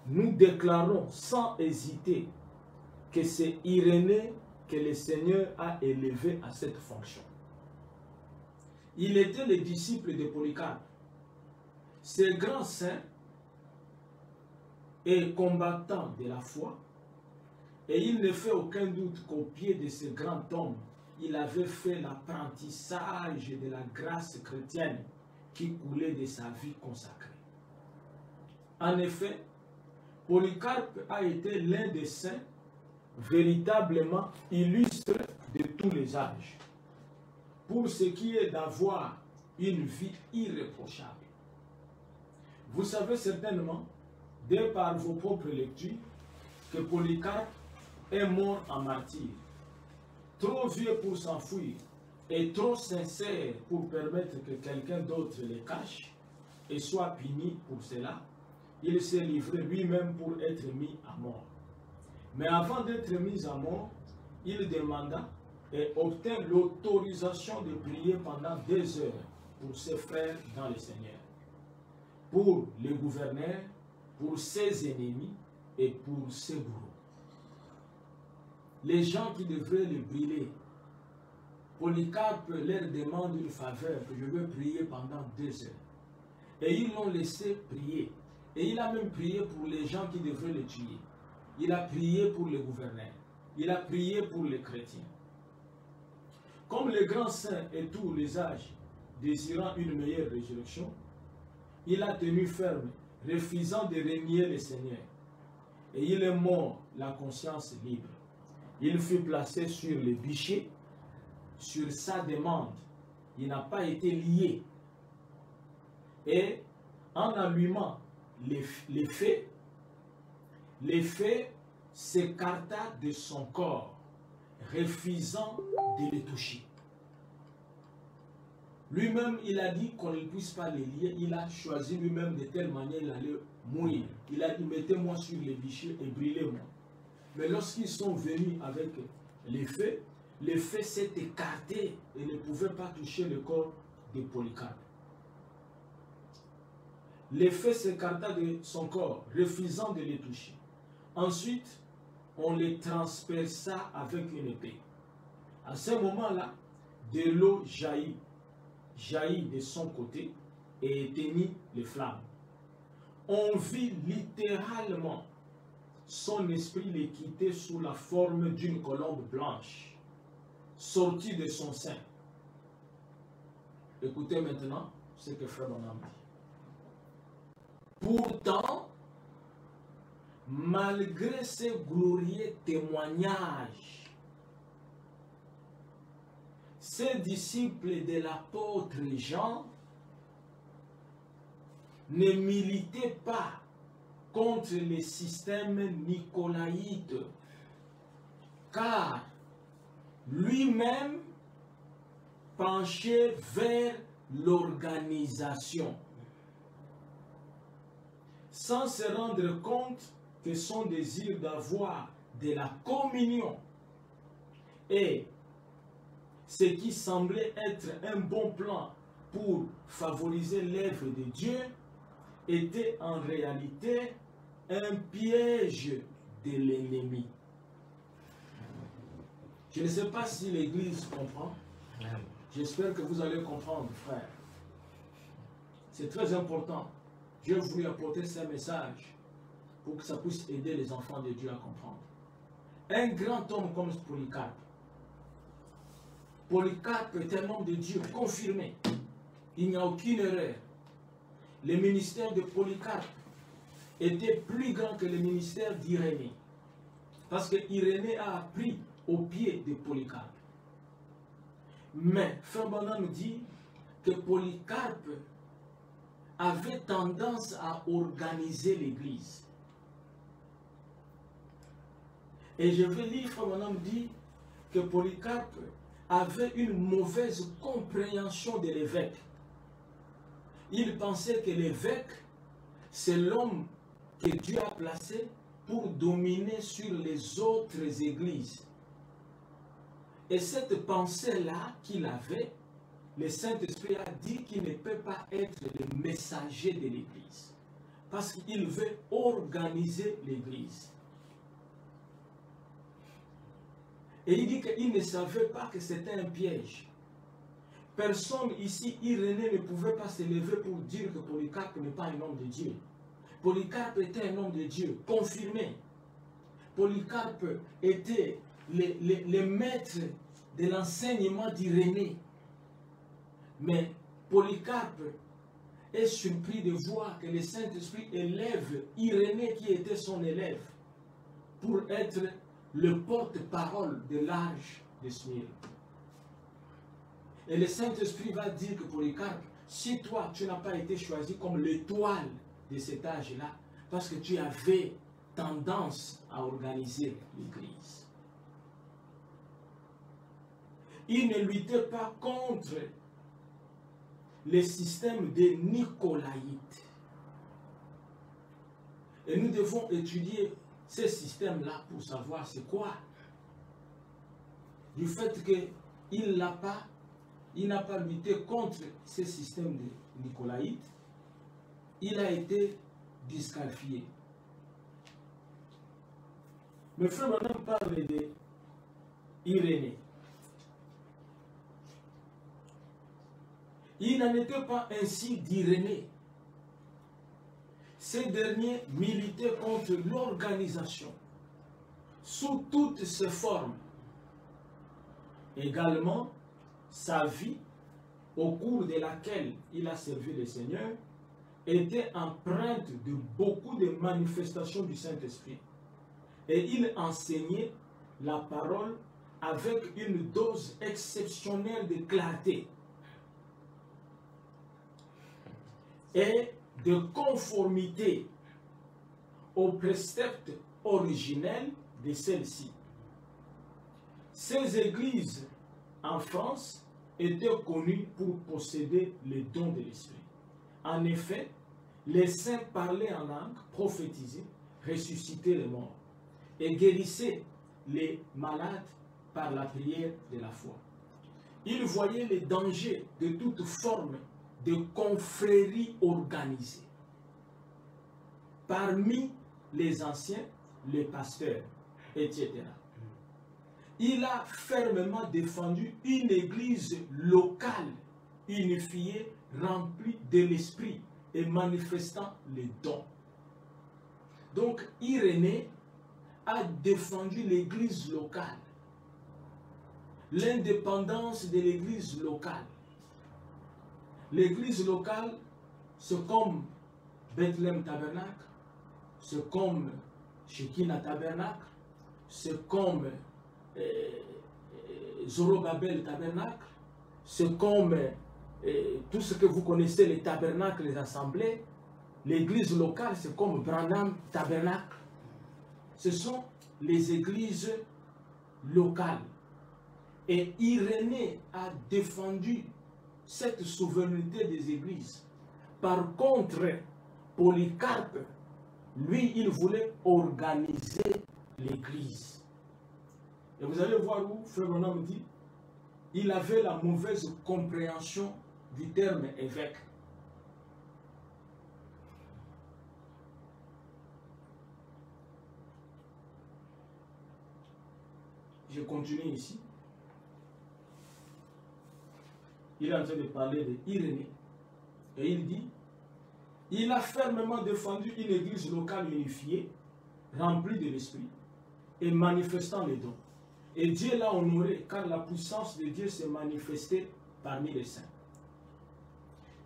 nous déclarons sans hésiter que c'est Irénée que le Seigneur a élevé à cette fonction. Il était le disciple de Polycarpe. Ce grand saint et combattant de la foi, et il ne fait aucun doute qu'au pied de ce grand homme, il avait fait l'apprentissage de la grâce chrétienne qui coulait de sa vie consacrée. En effet, Polycarpe a été l'un des saints véritablement illustres de tous les âges, pour ce qui est d'avoir une vie irréprochable. Vous savez certainement, de par vos propres lectures, que Polycarpe est mort en martyr, trop vieux pour s'enfuir et trop sincère pour permettre que quelqu'un d'autre le cache et soit puni pour cela. Il s'est livré lui-même pour être mis à mort. Mais avant d'être mis à mort, il demanda et obtint l'autorisation de prier pendant 2 heures pour ses frères dans le Seigneur, pour les gouverneurs, pour ses ennemis et pour ses bourreaux. Les gens qui devraient le brûler, Polycarpe leur demande une faveur, que je veux prier pendant 2 heures. Et ils l'ont laissé prier. Et il a même prié pour les gens qui devraient le tuer. Il a prié pour les gouverneurs. Il a prié pour les chrétiens. Comme les grands saints et tous les âges désirant une meilleure résurrection, il a tenu ferme, refusant de renier le Seigneur. Et il est mort, la conscience libre. Il fut placé sur le bûcher, sur sa demande. Il n'a pas été lié. Et en allumant les faits s'écarta de son corps, refusant de les toucher. Lui-même, il a dit qu'on ne puisse pas les lier. Il a choisi lui-même de telle manière il allait mourir. Il a dit, mettez-moi sur les bûchers et brûlez-moi. Mais lorsqu'ils sont venus avec les faits s'est écarté et ne pouvait pas toucher le corps de Polycarpe. Les faits s'écarta de son corps, refusant de les toucher. Ensuite, on les transperça avec une épée. À ce moment-là, de l'eau jaillit de son côté et éteignit les flammes. On vit littéralement son esprit les quitter sous la forme d'une colombe blanche, sortie de son sein. Écoutez maintenant ce que Frère Branham dit. Pourtant, malgré ces glorieux témoignages, ces disciples de l'apôtre Jean ne militaient pas contre le système nicolaïte, car lui-même penchait vers l'organisation, sans se rendre compte que son désir d'avoir de la communion et ce qui semblait être un bon plan pour favoriser l'œuvre de Dieu était en réalité un piège de l'ennemi. Je ne sais pas si l'Église comprend. J'espère que vous allez comprendre, frère. C'est très important. Dieu a voulu apporter ce message pour que ça puisse aider les enfants de Dieu à comprendre. Un grand homme comme Polycarpe. Polycarpe est un homme de Dieu confirmé. Il n'y a aucune erreur. Le ministère de Polycarpe était plus grand que le ministère d'Irénée. Parce que Irénée a appris au pied de Polycarpe. Mais Frère Branham dit que Polycarpe avait tendance à organiser l'Église. Et je vais lire, Frère Branham dit que Polycarpe avait une mauvaise compréhension de l'évêque. Il pensait que l'évêque, c'est l'homme que Dieu a placé pour dominer sur les autres églises. Et cette pensée-là qu'il avait, le Saint-Esprit a dit qu'il ne peut pas être le messager de l'Église. Parce qu'il veut organiser l'Église. Et il dit qu'il ne savait pas que c'était un piège. Personne ici, Irénée, ne pouvait pas se lever pour dire que Polycarpe n'est pas un homme de Dieu. Polycarpe était un homme de Dieu, confirmé. Polycarpe était le maître de l'enseignement d'Irénée. Mais Polycarpe est surpris de voir que le Saint-Esprit élève Irénée qui était son élève pour être le porte-parole de l'âge de Smyrne. Et le Saint-Esprit va dire que Polycarpe, si toi tu n'as pas été choisi comme l'étoile de cet âge-là, parce que tu avais tendance à organiser l'Église. Il ne luttait pas contre le système des Nicolaïtes. Et nous devons étudier ce système-là pour savoir c'est quoi. Du fait qu'il n'a pas lutté contre ce système de Nicolaïte, il a été disqualifié. Mais frère Branham parle de Irénée. Il n'en était pas ainsi d'Irénée. Ces derniers militaient contre l'organisation sous toutes ses formes. Également, sa vie, au cours de laquelle il a servi le Seigneur, était empreinte de beaucoup de manifestations du Saint-Esprit. Et il enseignait la parole avec une dose exceptionnelle de clarté et de conformité aux préceptes originels de celle-ci. Ces églises en France étaient connues pour posséder les dons de l'Esprit. En effet, les saints parlaient en langue, prophétisaient, ressuscitaient les morts et guérissaient les malades par la prière de la foi. Ils voyaient les dangers de toute forme de confréries organisées. Parmi les anciens, les pasteurs, etc. Il a fermement défendu une église locale, unifiée, remplie de l'esprit et manifestant les dons. Donc, Irénée a défendu l'église locale, l'indépendance de l'église locale. L'église locale, c'est comme Bethlehem Tabernacle, c'est comme Shekinah Tabernacle, c'est comme Zorobabel Tabernacle, c'est comme tout ce que vous connaissez, les tabernacles, les assemblées. L'église locale, c'est comme Branham Tabernacle. Ce sont les églises locales. Et Irénée a défendu cette souveraineté des églises. Par contre, Polycarpe, lui, il voulait organiser l'église. Et vous allez voir où Frère Branham dit, il avait la mauvaise compréhension du terme évêque. Je continue ici. Il est en train de parler d'Irénée. Et il dit, il a fermement défendu une église locale unifiée, remplie de l'esprit et manifestant les dons. Et Dieu l'a honoré, car la puissance de Dieu s'est manifestée parmi les saints.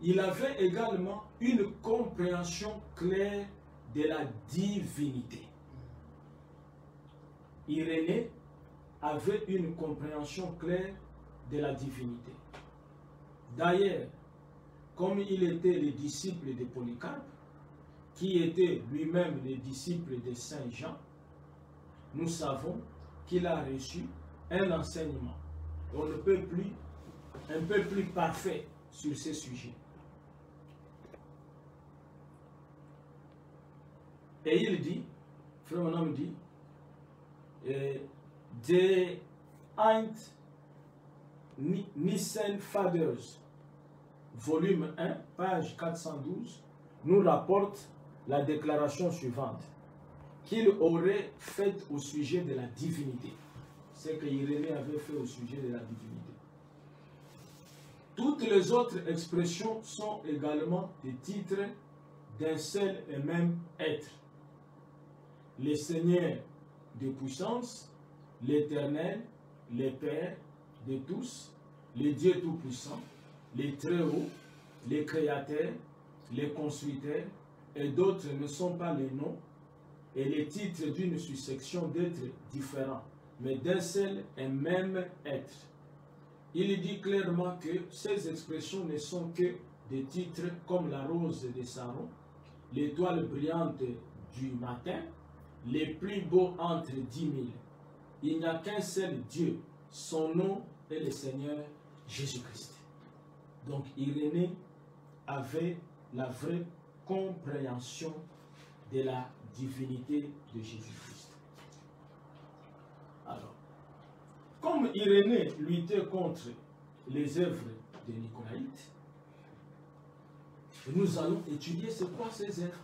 Il avait également une compréhension claire de la divinité. Irénée avait une compréhension claire de la divinité. D'ailleurs, comme il était le disciple de Polycarpe, qui était lui-même le disciple de Saint Jean, nous savons qu'il a reçu un enseignement, on ne peut plus, un peu plus parfait sur ce sujet. Et il dit, Frère Branham dit, de Ein Nissen Fathers, volume 1, page 412, nous rapporte la déclaration suivante qu'il aurait faite au sujet de la divinité. Ce que Irénée avait fait au sujet de la divinité. Toutes les autres expressions sont également des titres d'un seul et même être. Le Seigneur de puissance, l'Éternel, le Père de tous, le Dieu Tout-Puissant, les Très-Hauts, les Créateurs, les Constructeurs, et d'autres ne sont pas les noms et les titres d'une succession d'êtres différents, mais d'un seul et même être. Il dit clairement que ces expressions ne sont que des titres comme la rose de Saron, l'étoile brillante du matin, les plus beaux entre 10 000. Il n'y a qu'un seul Dieu, son nom est le Seigneur Jésus-Christ. Donc Irénée avait la vraie compréhension de la divinité de Jésus-Christ. comme Irénée luttait contre les œuvres de Nicolaïtes, nous allons étudier c'est quoi ces œuvres.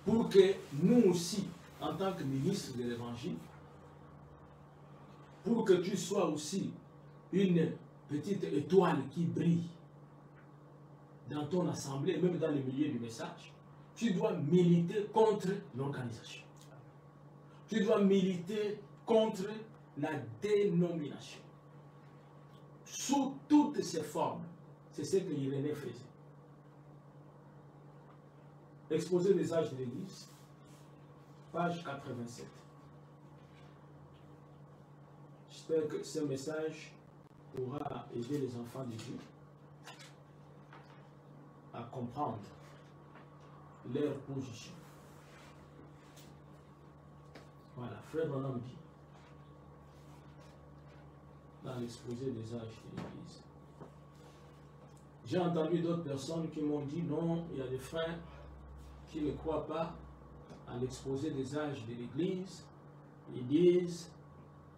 Pour que nous aussi, en tant que ministre de l'Évangile, pour que tu sois aussi une petite étoile qui brille dans ton assemblée, même dans le milieu du message, tu dois militer contre l'organisation. Tu dois militer contre la dénomination. Sous toutes ses formes. C'est ce que Irénée faisait. Exposé des âges de l'Église, page 87. J'espère que ce message pourra aider les enfants de Dieu à comprendre leur position. Voilà, Frère Branham dit dans l'exposé des âges de l'Église. J'ai entendu d'autres personnes qui m'ont dit non, il y a des frères qui ne croient pas à l'exposé des âges de l'Église. Ils disent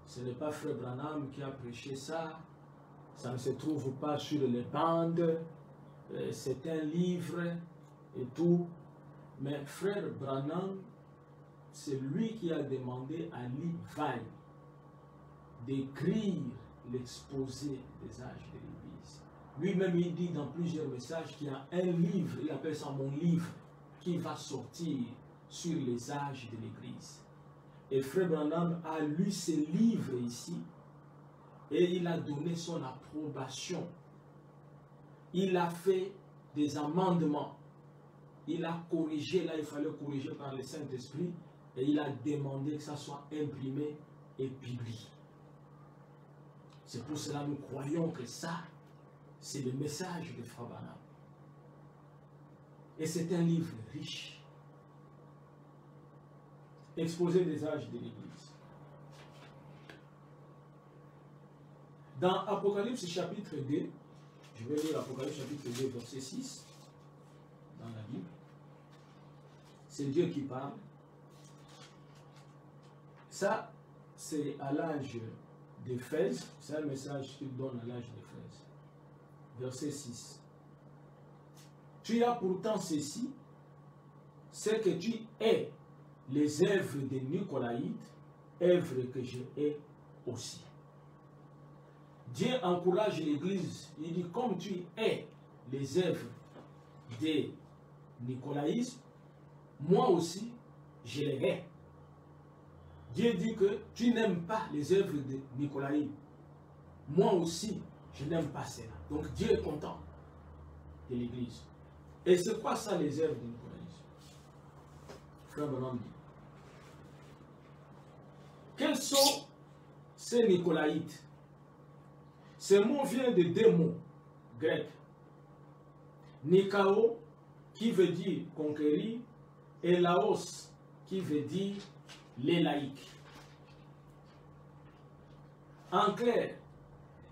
ce n'est pas Frère Branham qui a prêché ça, ça ne se trouve pas sur les bandes, c'est un livre et tout. Mais Frère Branham, c'est lui qui a demandé à Lee Vaille d'écrire l'exposé des âges de l'Église. Lui-même, il dit dans plusieurs messages qu'il y a un livre, il appelle ça mon livre, qui va sortir sur les âges de l'Église. Et Frère Branham a lu ce livre ici et il a donné son approbation. Il a fait des amendements. Il a corrigé, là il fallait corriger par le Saint-Esprit, et il a demandé que ça soit imprimé et publié. C'est pour cela que nous croyons que ça, c'est le message de Frère Branham. Et c'est un livre riche. Exposé des âges de l'Église. Dans Apocalypse chapitre 2, je vais lire Apocalypse chapitre 2, verset 6, dans la Bible. C'est Dieu qui parle. Ça, c'est à l'âge d'Éphèse. C'est un message qu'il donne à l'âge d'Éphèse. Verset 6. Tu as pourtant ceci, c'est que tu es les œuvres de Nicolaïtes, œuvres que je hais aussi. Dieu encourage l'Église. Il dit, comme tu es les œuvres de Nicolaïsme, moi aussi, je les hais. Dieu dit que tu n'aimes pas les œuvres de Nicolaïsme. Moi aussi, je n'aime pas cela. Donc Dieu est content de l'Église. Et c'est quoi ça, les œuvres de Nicolaïsme? Frère Branham dit. Quels sont ces Nicolaïtes? Ce mot vient de deux mots grecs. Nikao, qui veut dire conquérir, et Laos, qui veut dire les laïcs. En clair,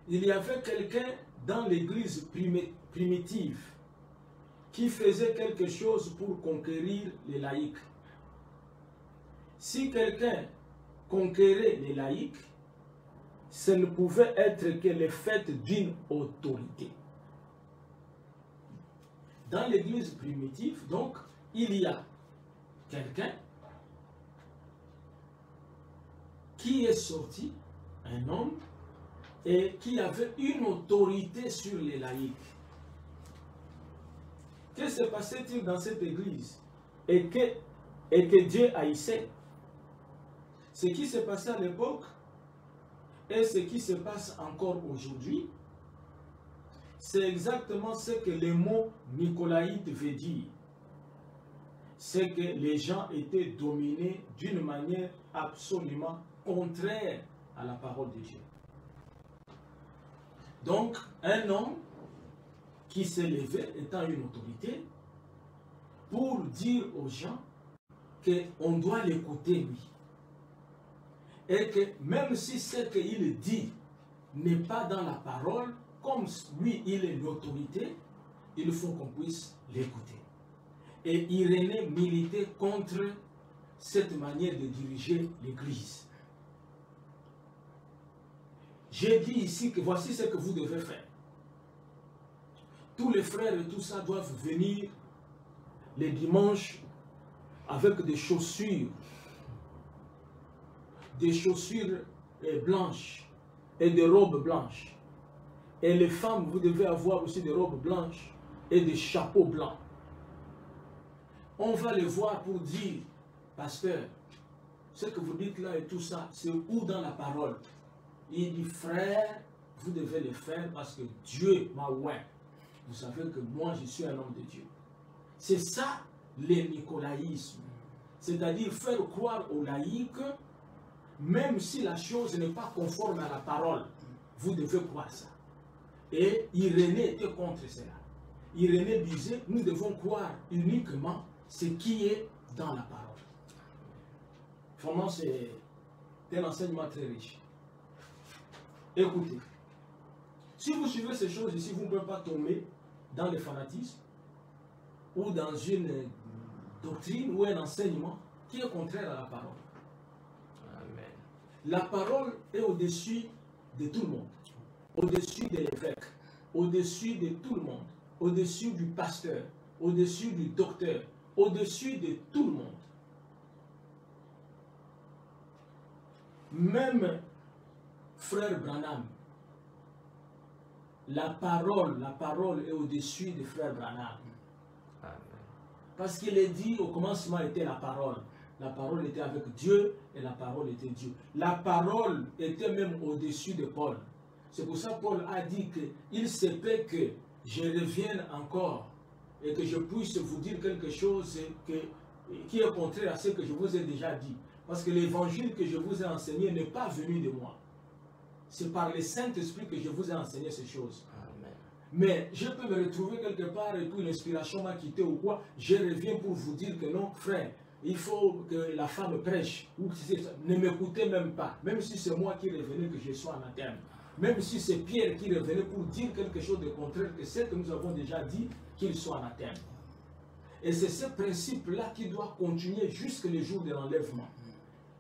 il y avait quelqu'un dans l'église primitive qui faisait quelque chose pour conquérir les laïcs. Si quelqu'un conquérait les laïcs, ce ne pouvait être que le fait d'une autorité. Dans l'église primitive, donc, il y a quelqu'un qui est sorti, un homme, et qui avait une autorité sur les laïcs. Que se passait-il dans cette église et que Dieu haïssait? Ce qui s'est passé à l'époque et ce qui se passe encore aujourd'hui, c'est exactement ce que le mot Nicolaïte veut dire. C'est que les gens étaient dominés d'une manière absolument contraire à la parole de Dieu. Donc, un homme qui s'est levé étant une autorité pour dire aux gens qu'on doit l'écouter lui. Et que même si ce qu'il dit n'est pas dans la parole, comme lui il est l'autorité, il faut qu'on puisse l'écouter. Et Irénée militait contre cette manière de diriger l'Église. j'ai dit ici que voici ce que vous devez faire. Tous les frères et tout ça doivent venir les dimanches avec des chaussures blanches et des robes blanches. Et les femmes, vous devez avoir aussi des robes blanches et des chapeaux blancs. On va les voir pour dire, pasteur, ce que vous dites là et tout ça, c'est où dans la parole? Il dit, frère, vous devez le faire parce que Dieu m'a oint. Vous savez que moi, je suis un homme de Dieu. C'est ça, le nicolaïsme. C'est-à-dire faire croire aux laïcs, même si la chose n'est pas conforme à la parole, vous devez croire ça. Et Irénée était contre cela. Irénée disait, nous devons croire uniquement ce qui est dans la parole. Vraiment, c'est un enseignement très riche. Écoutez, si vous suivez ces choses ici, vous ne pouvez pas tomber dans le fanatisme ou dans une doctrine ou un enseignement qui est contraire à la parole. Amen. La parole est au-dessus de tout le monde, au-dessus de l'évêque, au-dessus de tout le monde, au-dessus du pasteur, au-dessus du docteur, au-dessus de tout le monde. Même frère Branham, la parole est au-dessus de frère Branham. Amen. Parce qu'il est dit, au commencement était la parole. La parole était avec Dieu et la parole était Dieu. La parole était même au-dessus de Paul. C'est pour ça que Paul a dit qu'il se peut que je revienne encore et que je puisse vous dire quelque chose qui est contraire à ce que je vous ai déjà dit. Parce que l'évangile que je vous ai enseigné n'est pas venu de moi. C'est par le Saint-Esprit que je vous ai enseigné ces choses. Amen. Mais je peux me retrouver quelque part et puis l'inspiration m'a quitté ou quoi. Je reviens pour vous dire que non, frère, il faut que la femme prêche. Ou ne m'écoutez même pas. Même si c'est moi qui revenais que je sois anathème. Même si c'est Pierre qui revenait pour dire quelque chose de contraire que ce que nous avons déjà dit, qu'il soit anathème. Et c'est ce principe-là qui doit continuer jusqu'au jour de l'enlèvement.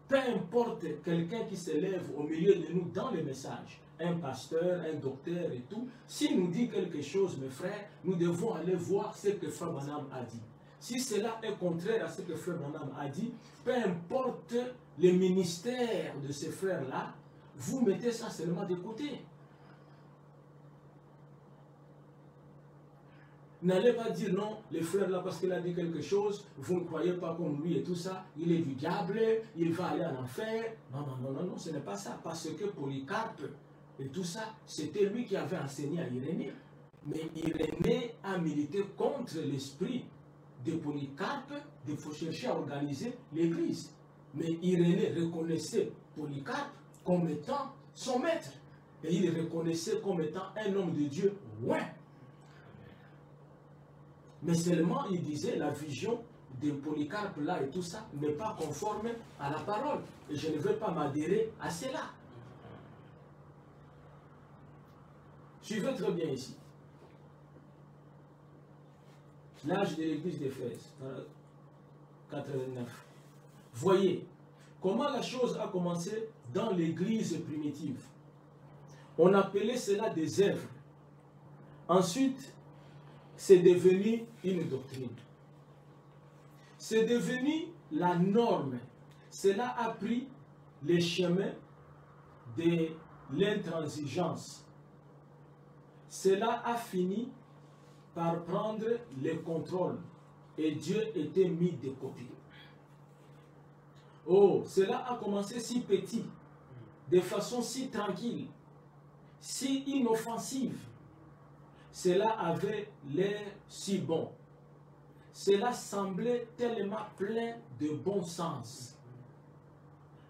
Peu importe quelqu'un qui se lève au milieu de nous dans les messages, un pasteur, un docteur et tout, s'il nous dit quelque chose, mes frères, nous devons aller voir ce que Frère Branham a dit. Si cela est contraire à ce que Frère Branham a dit, peu importe le ministère de ces frères-là, vous mettez ça seulement de côté. N'allez pas dire non, les frères là, parce qu'il a dit quelque chose, vous ne croyez pas comme lui et tout ça, il est du diable, il va aller en enfer. Non, non, non, non, non, ce n'est pas ça. Parce que Polycarpe et tout ça, c'était lui qui avait enseigné à Irénée. Mais Irénée a milité contre l'esprit de Polycarpe de chercher à organiser l'église. Mais Irénée reconnaissait Polycarpe comme étant son maître. Et il reconnaissait comme étant un homme de Dieu. Ouais. Mais seulement, il disait, la vision de Polycarpe là et tout ça n'est pas conforme à la parole. Et je ne veux pas m'adhérer à cela. Suivez très bien ici. L'âge de l'église d'Éphèse, 89. Voyez comment la chose a commencé dans l'église primitive. On appelait cela des œuvres. Ensuite, c'est devenu une doctrine. C'est devenu la norme. Cela a pris les chemins de l'intransigeance. Cela a fini par prendre le contrôle et Dieu était mis de côté. Oh, cela a commencé si petit, de façon si tranquille, si inoffensive. Cela avait l'air si bon. Cela semblait tellement plein de bon sens.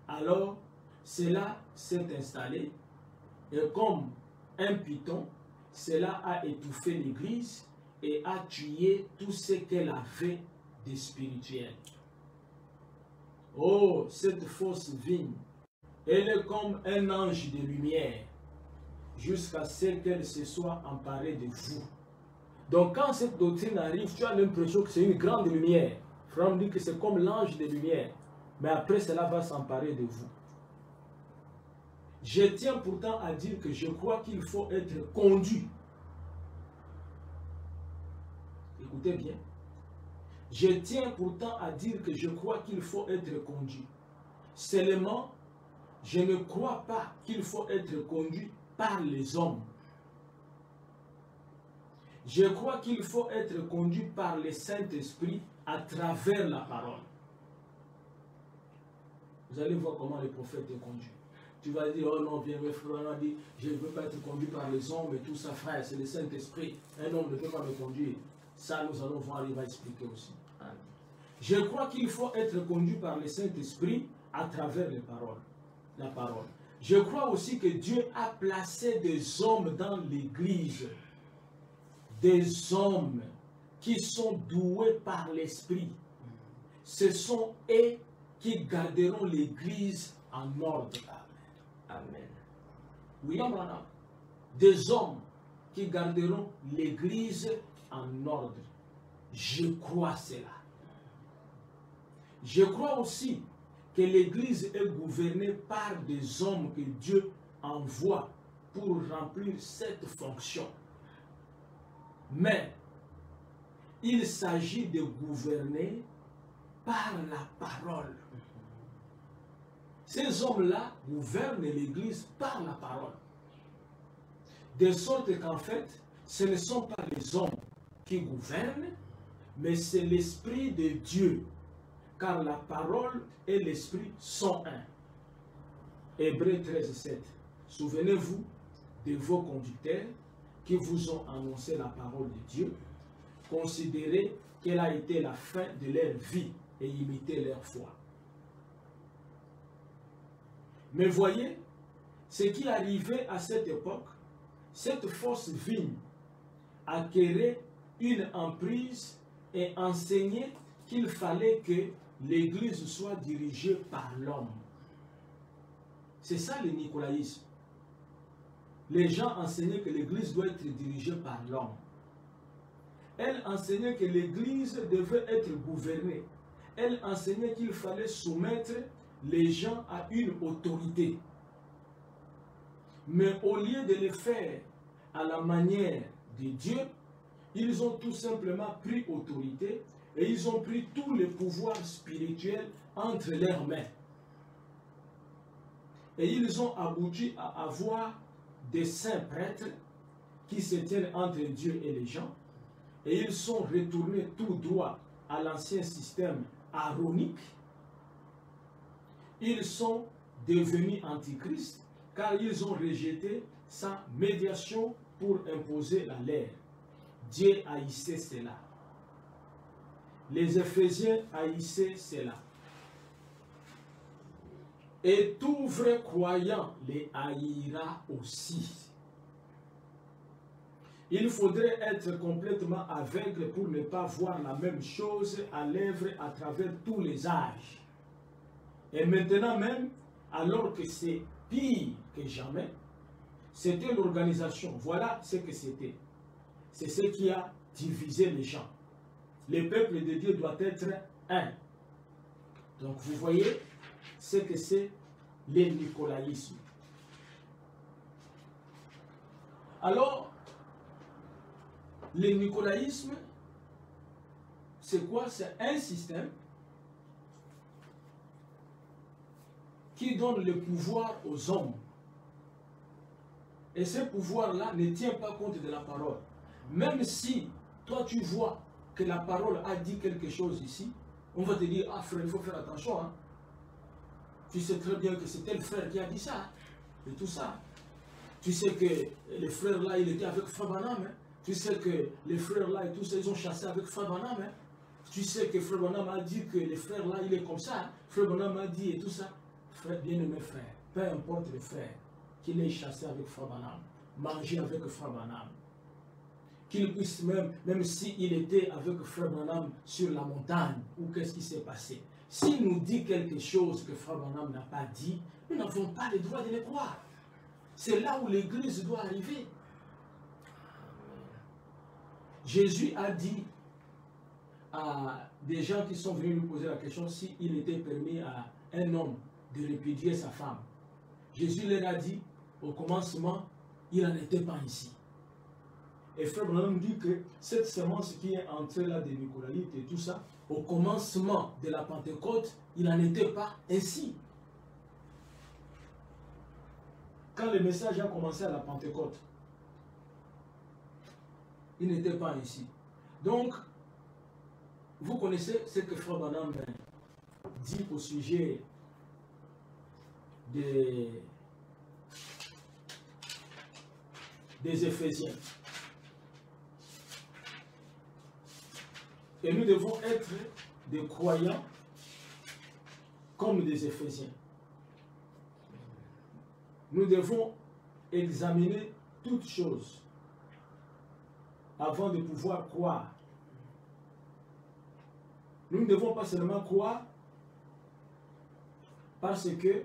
Alors, cela s'est installé et comme un python, cela a étouffé l'Église et a tué tout ce qu'elle avait de spirituel. Oh, cette fausse vigne, elle est comme un ange de lumière, jusqu'à ce qu'elle se soit emparée de vous. Donc quand cette doctrine arrive, tu as l'impression que c'est une grande lumière. Frère dit que c'est comme l'ange de lumière. Mais après cela va s'emparer de vous. Je tiens pourtant à dire que je crois qu'il faut être conduit. Écoutez bien. Je tiens pourtant à dire que je crois qu'il faut être conduit. Seulement, je ne crois pas qu'il faut être conduit par les hommes. Je crois qu'il faut être conduit par le Saint-Esprit à travers la parole. Vous allez voir comment le prophète est conduit. Tu vas dire, oh non, bien, mes frères, on a dit, je ne veux pas être conduit par les hommes et tout ça, frère, c'est le Saint-Esprit. Un homme ne peut pas me conduire. Ça, nous allons voir, il va expliquer aussi. Je crois qu'il faut être conduit par le Saint-Esprit à travers les paroles. La parole. Je crois aussi que Dieu a placé des hommes dans l'Église. Des hommes qui sont doués par l'Esprit. Ce sont eux qui garderont l'Église en ordre. Amen. Oui, des hommes qui garderont l'Église en ordre. Je crois cela. Je crois aussi que l'Église est gouvernée par des hommes que Dieu envoie pour remplir cette fonction. Mais il s'agit de gouverner par la parole. Ces hommes-là gouvernent l'Église par la parole. De sorte qu'en fait, ce ne sont pas les hommes qui gouvernent, mais c'est l'Esprit de Dieu. Car la parole et l'Esprit sont un. Hébreux 13, 7. Souvenez-vous de vos conducteurs qui vous ont annoncé la parole de Dieu. Considérez quelle a été la fin de leur vie et imitez leur foi. Mais voyez, ce qui arrivait à cette époque, cette fausse vigne acquérait une emprise et enseignait qu'il fallait que l'Église soit dirigée par l'homme. C'est ça le nicolaïsme. Les gens enseignaient que l'Église doit être dirigée par l'homme. Elle enseignait que l'Église devait être gouvernée. Elle enseignait qu'il fallait soumettre les gens à une autorité. Mais au lieu de le faire à la manière de Dieu, ils ont tout simplement pris autorité et ils ont pris tous les pouvoirs spirituels entre leurs mains. Et ils ont abouti à avoir des saints prêtres qui se tiennent entre Dieu et les gens. Et ils sont retournés tout droit à l'ancien système aaronique. Ils sont devenus antichrists car ils ont rejeté sa médiation pour imposer la leur. Dieu haïssait cela. Les Éphésiens haïssaient cela. Et tout vrai croyant les haïra aussi. Il faudrait être complètement aveugle pour ne pas voir la même chose à l'œuvre à travers tous les âges. Et maintenant même, alors que c'est pire que jamais, c'était l'organisation. Voilà ce que c'était. C'est ce qui a divisé les gens. Le peuple de Dieu doit être un. Donc vous voyez ce que c'est le nicolaïsme. Alors, le nicolaïsme, c'est quoi? C'est un système qui donne le pouvoir aux hommes. Et ce pouvoir-là ne tient pas compte de la parole. Même si toi tu vois que la parole a dit quelque chose ici, on va te dire, ah frère, il faut faire attention. Hein. Tu sais très bien que c'est tel frère qui a dit ça. Et tout ça. Tu sais que les frères là, il était avec Frère Branham. Hein. Tu sais que les frères là et tout ça, ils ont chassé avec Frère Branham. Hein. Tu sais que Frère Branham a dit que les frères là, il est comme ça. Hein. Frère Branham a dit et tout ça. Frère, bien-aimé frère, peu importe le frère, qu'il ait chassé avec Frère Branham, mangé avec Frère Branham, qu'il puisse même s'il était avec Frère Branham sur la montagne, ou qu'est-ce qui s'est passé. S'il nous dit quelque chose que Frère Branham n'a pas dit, nous n'avons pas le droit de le croire. C'est là où l'Église doit arriver. Jésus a dit à des gens qui sont venus lui poser la question s'il était permis à un homme de répudier sa femme. Jésus leur a dit, au commencement, il n'en était pas ainsi. Et Frère Branham dit que cette semence qui est entrée là des Nicolaites et tout ça, au commencement de la Pentecôte, il n'en était pas ainsi. Quand le message a commencé à la Pentecôte, il n'était pas ainsi. Donc, vous connaissez ce que Frère Branham dit au sujet des Éphésiens. Et nous devons être des croyants comme des Éphésiens. Nous devons examiner toutes choses avant de pouvoir croire. Nous ne devons pas seulement croire parce que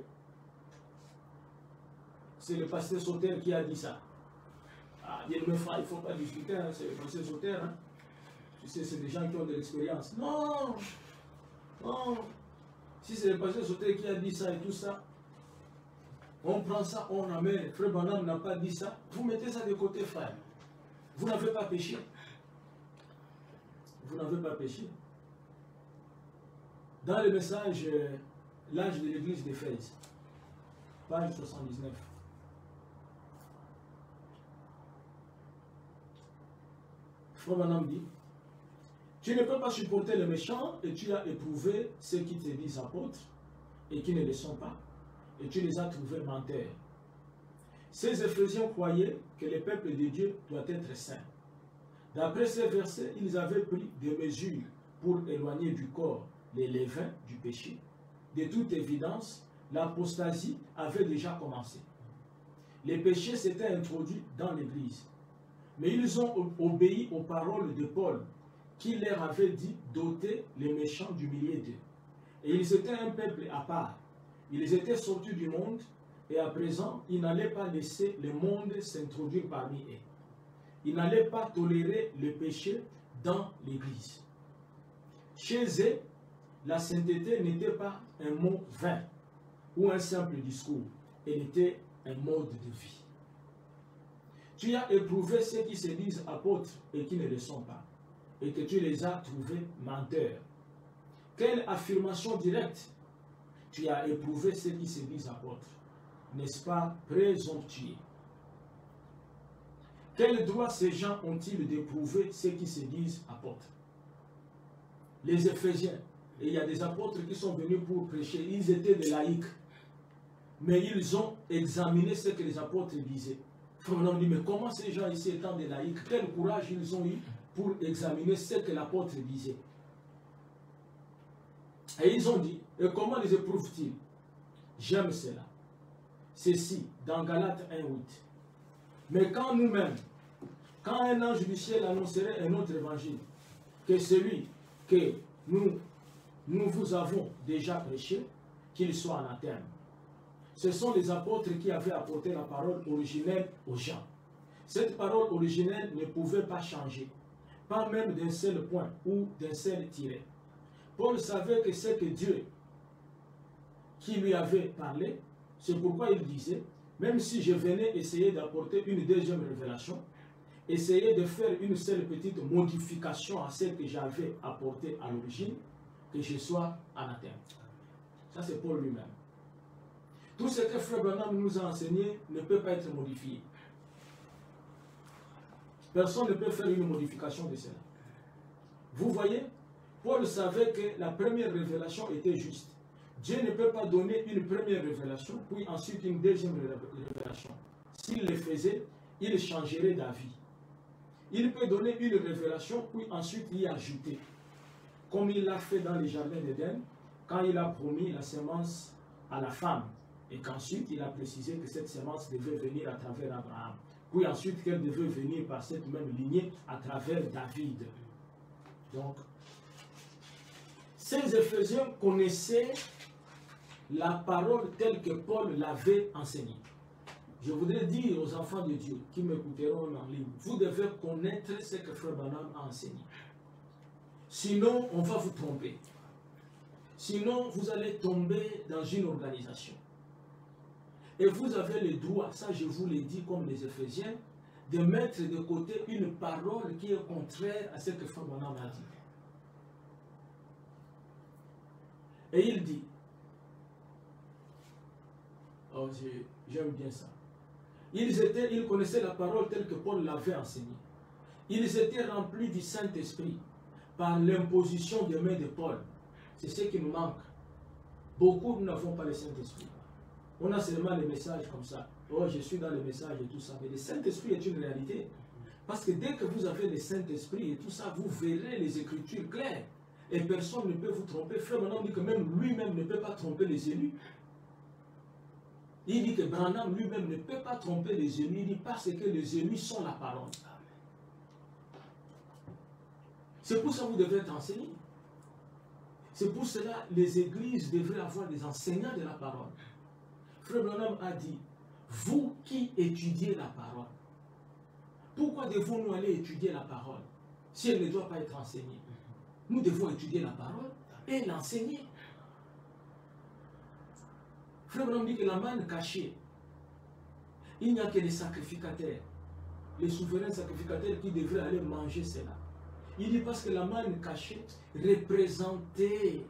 c'est le pasteur Sauter qui a dit ça. Ah, il ne faut pas discuter, hein, c'est le pasteur Sauter. Hein. Tu sais, c'est des gens qui ont de l'expérience. Non, non. Si c'est le pasteur Sauter qui a dit ça et tout ça, on prend ça, on amène. Frère Branham n'a pas dit ça. Vous mettez ça de côté, frère. Vous n'avez pas péché. Vous n'avez pas péché. Dans le message, l'âge de l'église d'Éphèse, page 79. Frère Branham dit, tu ne peux pas supporter les méchants et tu as éprouvé ceux qui te disent apôtres et qui ne le sont pas, et tu les as trouvés menteurs. Ces Éphésiens croyaient que le peuple de Dieu doit être saint. D'après ces versets, ils avaient pris des mesures pour éloigner du corps les levains du péché. De toute évidence, l'apostasie avait déjà commencé. Les péchés s'étaient introduits dans l'Église. Mais ils ont obéi aux paroles de Paul, qui leur avait dit d'ôter les méchants du milieu d'eux. Et ils étaient un peuple à part. Ils étaient sortis du monde, et à présent, ils n'allaient pas laisser le monde s'introduire parmi eux. Ils n'allaient pas tolérer le péché dans l'Église. Chez eux, la sainteté n'était pas un mot vain ou un simple discours. Elle était un mode de vie. Tu as éprouvé ceux qui se disent apôtres et qui ne le sont pas, et que tu les as trouvés menteurs. Quelle affirmation directe! Tu as éprouvé ceux qui se disent apôtres, n'est-ce pas présomptueux? Quel droit ces gens ont-ils d'éprouver ceux qui se disent apôtres? Les Éphésiens, et il y a des apôtres qui sont venus pour prêcher, ils étaient des laïcs, mais ils ont examiné ce que les apôtres disaient. On dit, mais comment ces gens ici étant des laïcs, quel courage ils ont eu pour examiner ce que l'apôtre disait? Et ils ont dit, et comment les éprouvent-ils? J'aime cela. Ceci, dans Galates 1:8. Mais quand nous-mêmes, quand un ange du ciel annoncerait un autre évangile, que celui que nous vous avons déjà prêché, qu'il soit anathème. Ce sont les apôtres qui avaient apporté la parole originelle aux gens. Cette parole originelle ne pouvait pas changer, pas même d'un seul point ou d'un seul tiret. Paul savait que c'est que Dieu qui lui avait parlé, c'est pourquoi il disait, même si je venais essayer d'apporter une deuxième révélation, essayer de faire une seule petite modification à celle que j'avais apportée à l'origine, que je sois anathème. Ça c'est Paul lui-même. Tout ce que Frère Branham nous a enseigné ne peut pas être modifié. Personne ne peut faire une modification de cela. Vous voyez, Paul savait que la première révélation était juste. Dieu ne peut pas donner une première révélation, puis ensuite une deuxième révélation. S'il le faisait, il changerait d'avis. Il peut donner une révélation, puis ensuite y ajouter. Comme il l'a fait dans les jardins d'Éden, quand il a promis la semence à la femme. Et qu'ensuite, il a précisé que cette semence devait venir à travers Abraham. Puis ensuite, qu'elle devait venir par cette même lignée à travers David. Donc, ces Éphésiens connaissaient la parole telle que Paul l'avait enseignée. Je voudrais dire aux enfants de Dieu qui m'écouteront en ligne, vous devez connaître ce que Frère Branham a enseigné. Sinon, on va vous tromper. Sinon, vous allez tomber dans une organisation. Et vous avez le droit, ça je vous l'ai dit comme les Éphésiens, de mettre de côté une parole qui est contraire à ce que Frère Branham a dit. Et il dit, oh, j'aime bien ça. Ils connaissaient la parole telle que Paul l'avait enseignée. Ils étaient remplis du Saint-Esprit par l'imposition des mains de Paul. C'est ce qui nous manque. Beaucoup nous n'avons pas le Saint-Esprit. On a seulement les messages comme ça. Oh, je suis dans les messages et tout ça. Mais le Saint-Esprit est une réalité. Parce que dès que vous avez le Saint-Esprit et tout ça, vous verrez les Écritures claires. Et personne ne peut vous tromper. Frère Branham dit que même lui-même ne peut pas tromper les élus. Il dit que Branham lui-même ne peut pas tromper les élus. Il dit parce que les élus sont la parole. C'est pour ça que vous devez être enseigné. C'est pour cela que les églises devraient avoir des enseignants de la parole. Frère Branham a dit, vous qui étudiez la parole, pourquoi devons-nous aller étudier la parole si elle ne doit pas être enseignée? Nous devons étudier la parole et l'enseigner. Frère Branham dit que la manne cachée, il n'y a que les sacrificateurs, les souverains sacrificateurs qui devraient aller manger cela. Il dit parce que la manne cachée représentait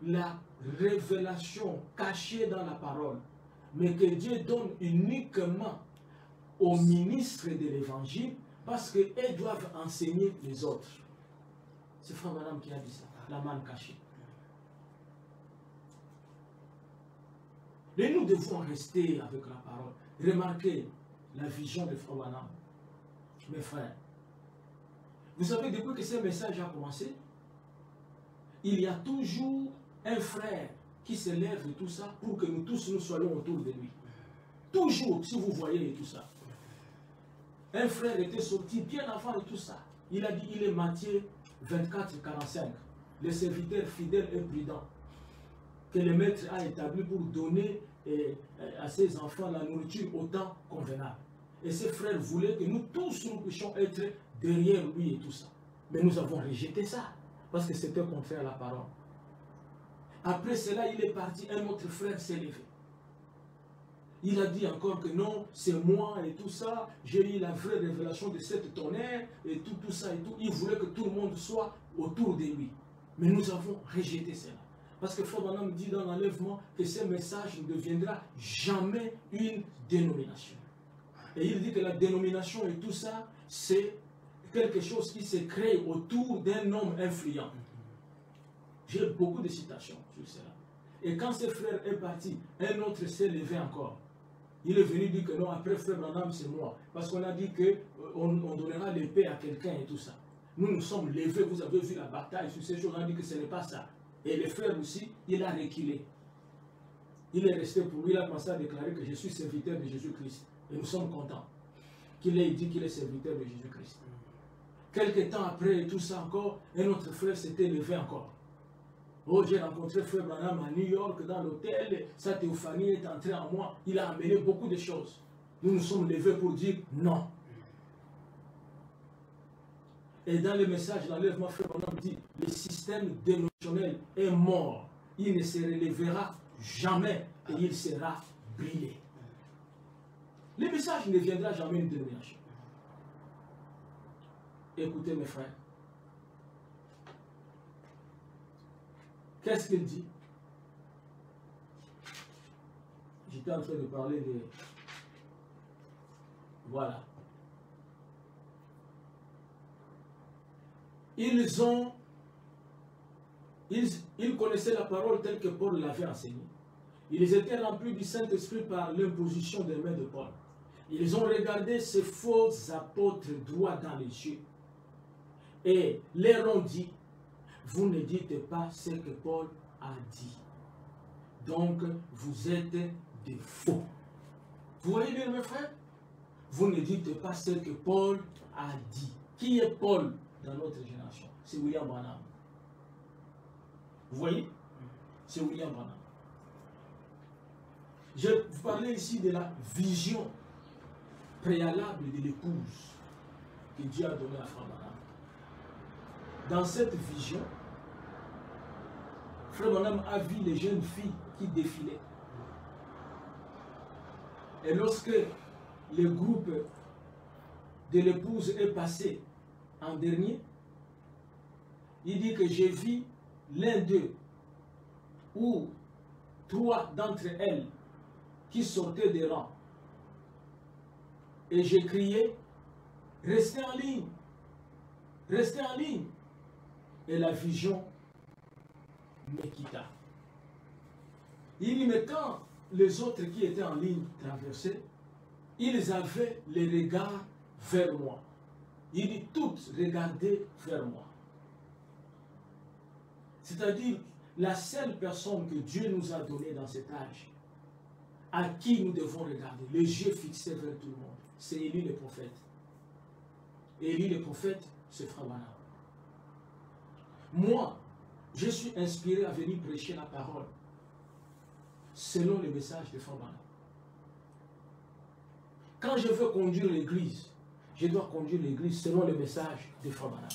la révélation cachée dans la parole, mais que Dieu donne uniquement aux ministres de l'évangile parce qu'ils doivent enseigner les autres. C'est Frère Branham qui a dit ça, la manne cachée. Et nous devons rester avec la parole. Remarquez la vision de Frère Branham. Mes frères, vous savez, depuis que ce message a commencé, il y a toujours un frère qui se lève et tout ça pour que nous tous nous soyons autour de lui. Toujours, si vous voyez tout ça. Un frère était sorti bien avant de tout ça. Il a dit, il est Matthieu 24, 45. Le serviteur fidèle et prudent que le maître a établi pour donner à ses enfants la nourriture au temps convenable. Et ces frères voulaient que nous tous nous puissions être derrière lui et tout ça. Mais nous avons rejeté ça, parce que c'était contraire à la parole. Après cela, il est parti, un autre frère s'est levé. Il a dit encore que non, c'est moi et tout ça, j'ai eu la vraie révélation de cette tonnerre et tout ça et tout. Il voulait que tout le monde soit autour de lui. Mais nous avons rejeté cela. Parce que Frère Branham dit dans l'enlèvement que ce message ne deviendra jamais une dénomination. Et il dit que la dénomination et tout ça, c'est quelque chose qui se crée autour d'un homme influent. J'ai beaucoup de citations sur cela. Et quand ce frère est parti, un autre s'est levé encore. Il est venu dire que non, après Frère Branham, c'est moi. Parce qu'on a dit qu'on donnera l'épée à quelqu'un et tout ça. Nous nous sommes levés, vous avez vu la bataille sur ces choses, on a dit que ce n'est pas ça. Et le frère aussi, il a reculé. Il est resté pour lui, il a commencé à déclarer que je suis serviteur de Jésus-Christ. Et nous sommes contents qu'il ait dit qu'il est serviteur de Jésus-Christ. Quelques temps après et tout ça encore, un autre frère s'était levé encore. Oh, j'ai rencontré Frère Branham à New York dans l'hôtel, sa théophanie est entrée en moi, il a amené beaucoup de choses. Nous nous sommes levés pour dire non. Et dans le message d'enlèvement, Frère Branham dit, le système dénominationnel est mort. Il ne se relèvera jamais et il sera brûlé. Le message ne viendra jamais une dénomination. Écoutez mes frères. Qu'est-ce qu'il dit? J'étais en train de parler de... Voilà. Ils connaissaient la parole telle que Paul l'avait enseignée. Ils étaient remplis du Saint-Esprit par l'imposition des mains de Paul. Ils ont regardé ces faux apôtres droit dans les yeux et leur ont dit, vous ne dites pas ce que Paul a dit. Donc, vous êtes des faux. Vous voyez bien, mes frères? Vous ne dites pas ce que Paul a dit. Qui est Paul dans notre génération? C'est William Branham. Vous voyez? C'est William Branham. Je vous parlais ici de la vision préalable de l'épouse que Dieu a donnée à Frère Branham. Dans cette vision, Frère Branham a vu les jeunes filles qui défilaient. Et lorsque le groupe de l'épouse est passé en dernier, il dit que j'ai vu l'un d'eux ou 3 d'entre elles qui sortaient des rangs. Et j'ai crié, restez en ligne, restez en ligne. Et la vision me quitta. Il dit, mais quand les autres qui étaient en ligne traversaient, ils avaient les regards vers moi. Il dit, toutes regardaient vers moi. C'est-à-dire, la seule personne que Dieu nous a donnée dans cet âge, à qui nous devons regarder, les yeux fixés vers tout le monde, c'est Élie le prophète. Élie le prophète, c'est Frère Branham. Moi, je suis inspiré à venir prêcher la parole selon le message de Frère Branham. Quand je veux conduire l'église, je dois conduire l'église selon le message de Frère Branham.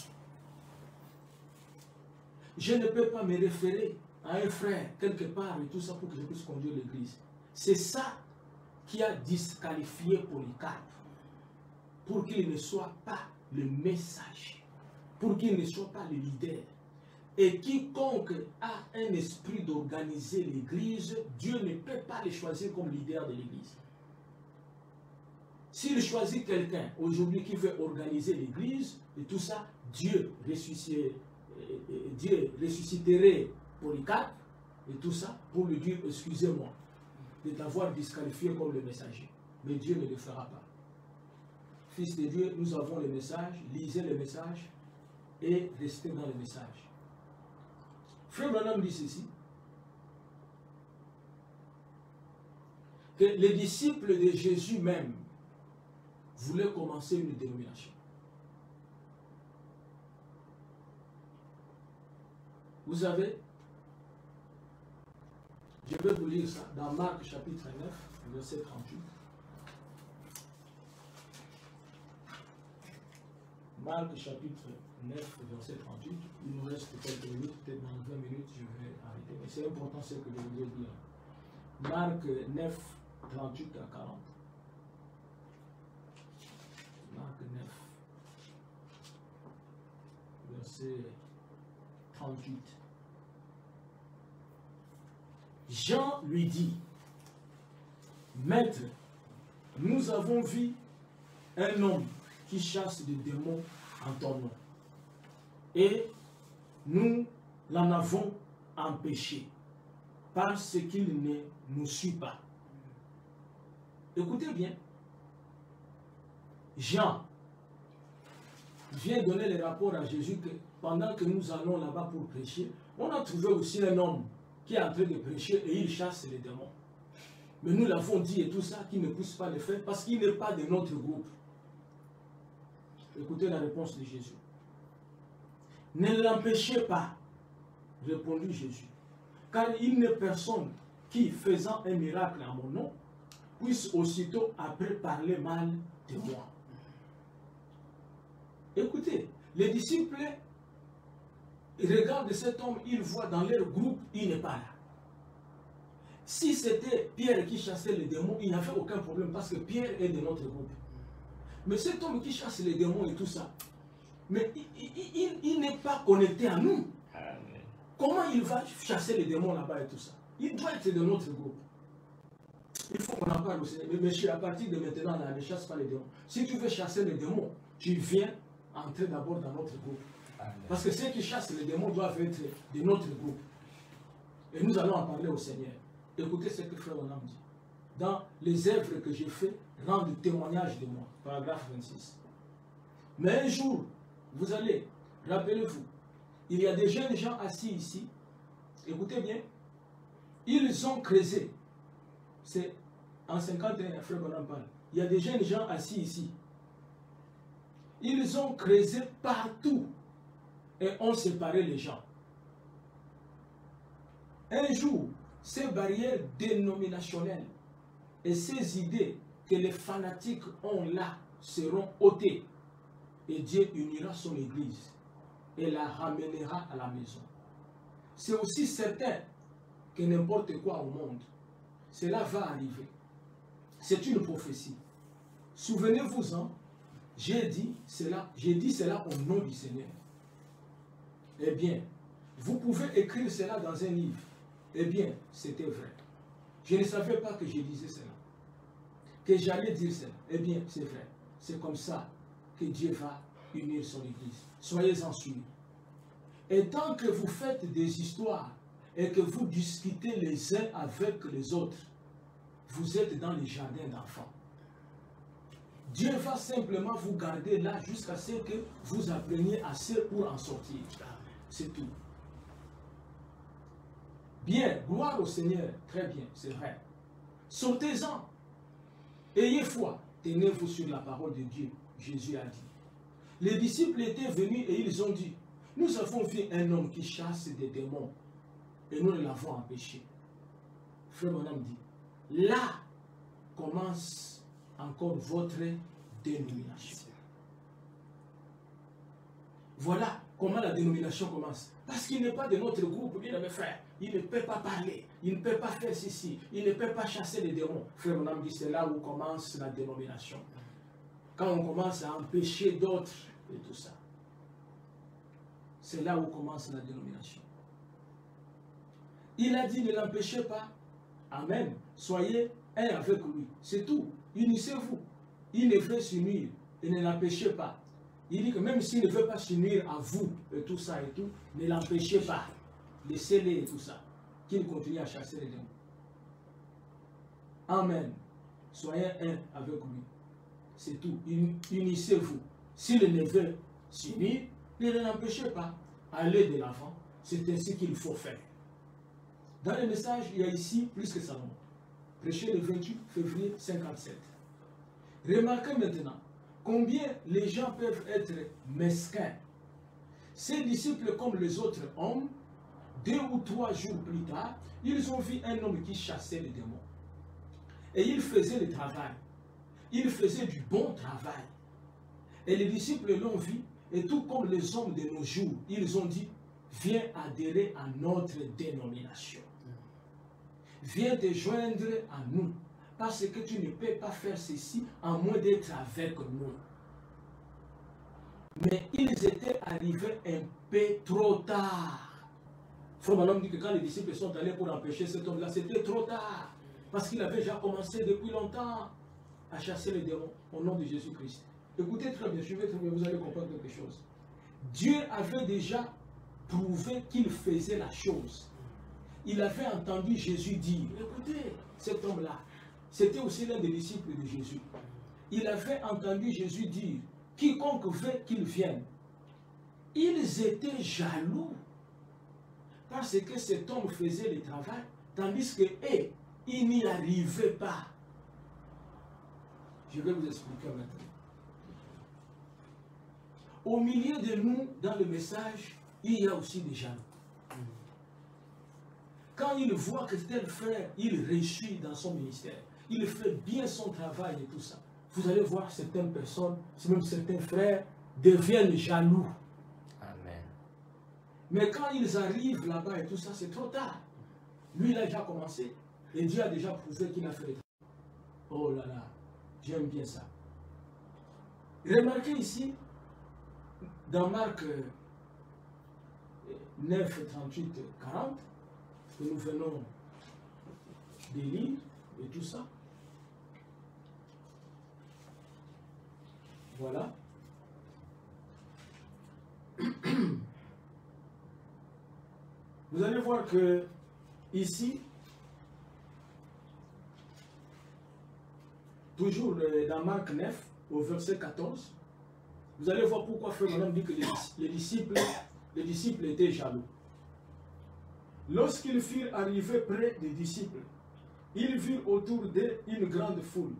Je ne peux pas me référer à un frère quelque part et tout ça pour que je puisse conduire l'église. C'est ça qui a disqualifié Polycarpe pour qu'il ne soit pas le messager, pour qu'il ne soit pas le leader. Et quiconque a un esprit d'organiser l'église, Dieu ne peut pas le choisir comme leader de l'église. S'il choisit quelqu'un aujourd'hui qui veut organiser l'église et tout ça, Dieu ressusciterait Polycarpe et tout ça pour lui dire excusez-moi de t'avoir disqualifié comme le messager. Mais Dieu ne le fera pas. Fils de Dieu, nous avons le message, lisez le message et restez dans le message. Frère Branham dit ceci, que les disciples de Jésus même voulaient commencer une dénomination. Vous savez, je vais vous lire ça dans Marc chapitre 9, verset 38. Marc chapitre 9, verset 38. Il nous reste quelques minutes, peut-être dans 20 minutes, je vais arrêter. Mais c'est important ce que je voulais dire. Marc 9, 38 à 40. Marc 9, verset 38. Jean lui dit, Maître, nous avons vu un homme qui chasse des démons en ton nom. Et nous l'en avons empêché parce qu'il ne nous suit pas. Écoutez bien. Jean vient donner le rapport à Jésus que pendant que nous allons là-bas pour prêcher, on a trouvé aussi un homme qui est en train de prêcher et il chasse les démons. Mais nous l'avons dit et tout ça, qu'il ne puisse pas le faire parce qu'il n'est pas de notre groupe. Écoutez la réponse de Jésus. Ne l'empêchez pas, répondit Jésus, car il n'est personne qui, faisant un miracle en mon nom, puisse aussitôt après parler mal de moi. Écoutez, les disciples, ils regardent cet homme, ils voient dans leur groupe, il n'est pas là. Si c'était Pierre qui chassait les démons, il n'y avait aucun problème parce que Pierre est de notre groupe. Mais cet homme qui chasse les démons et tout ça, mais il n'est pas connecté à nous. Amen. Comment il va chasser les démons là-bas et tout ça? Il doit être de notre groupe. Il faut qu'on en parle aussi. Mais monsieur, à partir de maintenant, là, ne chasse pas les démons. Si tu veux chasser les démons, tu viens entrer d'abord dans notre groupe. Amen. Parce que ceux qui chassent les démons doivent être de notre groupe. Et nous allons en parler au Seigneur. Écoutez ce que Frère Branham dit. Dans les œuvres que j'ai faites, rendent témoignage de moi. Paragraphe 26. Mais un jour, vous allez, rappelez-vous, il y a des jeunes gens assis ici. Écoutez bien. Ils ont creusé. C'est en 51, Frère Branham parle. Il y a des jeunes gens assis ici. Ils ont creusé partout et ont séparé les gens. Un jour, ces barrières dénominationnelles et ces idées que les fanatiques ont là seront ôtées et Dieu unira son église et la ramènera à la maison. C'est aussi certain que n'importe quoi au monde, cela va arriver. C'est une prophétie. Souvenez-vous-en, j'ai dit cela au nom du Seigneur. Eh bien, vous pouvez écrire cela dans un livre. Eh bien, c'était vrai. Je ne savais pas que je disais cela, que j'allais dire cela. Eh bien, c'est vrai. C'est comme ça que Dieu va unir son Église. Soyez-en sûrs. Et tant que vous faites des histoires et que vous discutez les uns avec les autres, vous êtes dans les jardins d'enfants. Dieu va simplement vous garder là jusqu'à ce que vous appreniez assez pour en sortir. C'est tout. Bien, gloire au Seigneur. Très bien, c'est vrai. Sortez-en. Ayez foi. Tenez-vous sur la parole de Dieu. Jésus a dit. Les disciples étaient venus et ils ont dit, nous avons vu un homme qui chasse des démons et nous ne l'avons empêché. Frère Bonhomme dit, là commence encore votre dénomination. Voilà comment la dénomination commence. Parce qu'il n'est pas de notre groupe, bien mes frères. Il ne peut pas parler, il ne peut pas faire ceci, il ne peut pas chasser les démons. Frère Bonhomme dit, c'est là où commence la dénomination. Quand on commence à empêcher d'autres et tout ça. C'est là où commence la dénomination. Il a dit, ne l'empêchez pas. Amen. Soyez un avec lui. C'est tout. Unissez-vous. Il ne veut s'unir et ne l'empêchez pas. Il dit que même s'il ne veut pas s'unir à vous et tout ça et tout, ne l'empêchez pas. Laissez-les et tout ça. Qu'il continue à chasser les démons. Amen. Soyez un avec lui. C'est tout. Unissez-vous. S'il ne veut s'unir, ne l'empêchez pas. Allez de l'avant. C'est ainsi qu'il faut faire. Dans le message, il y a ici plus que Salomon. Prêché le 28 février 57. Remarquez maintenant combien les gens peuvent être mesquins. Ces disciples, comme les autres hommes, 2 ou 3 jours plus tard, ils ont vu un homme qui chassait les démons. Et il faisait le travail. Il faisait du bon travail. Et les disciples l'ont vu, et tout comme les hommes de nos jours, ils ont dit, viens adhérer à notre dénomination. Viens te joindre à nous. Parce que tu ne peux pas faire ceci à moins d'être avec nous. Mais ils étaient arrivés un peu trop tard. Frère Branham dit que quand les disciples sont allés pour empêcher cet homme-là, c'était trop tard. Parce qu'il avait déjà commencé depuis longtemps à chasser les démons au nom de Jésus-Christ. Écoutez très bien, suivez très bien, vous allez comprendre quelque chose. Dieu avait déjà prouvé qu'il faisait la chose. Il avait entendu Jésus dire, écoutez, cet homme-là, c'était aussi l'un des disciples de Jésus. Il avait entendu Jésus dire, quiconque veut qu'il vienne. Ils étaient jaloux parce que cet homme faisait le travail, tandis que eux, ils n'y arrivaient pas. Je vais vous expliquer maintenant. Au milieu de nous, dans le message, il y a aussi des jaloux. Quand il voit que tel frère, il réussit dans son ministère, il fait bien son travail et tout ça, vous allez voir certaines personnes, même certains frères, deviennent jaloux. Amen. Mais quand ils arrivent là-bas et tout ça, c'est trop tard. Lui, il a déjà commencé. Et Dieu a déjà prouvé qu'il a fait le travail. Oh là là, j'aime bien ça. Remarquez ici, dans Marc 9, 38, 40, que nous venons de lire et tout ça. Voilà. Vous allez voir que ici, toujours dans Marc 9, au verset 14, vous allez voir pourquoi Frère Branham dit que les disciples étaient jaloux. Lorsqu'ils furent arrivés près des disciples, ils virent autour d'eux une grande foule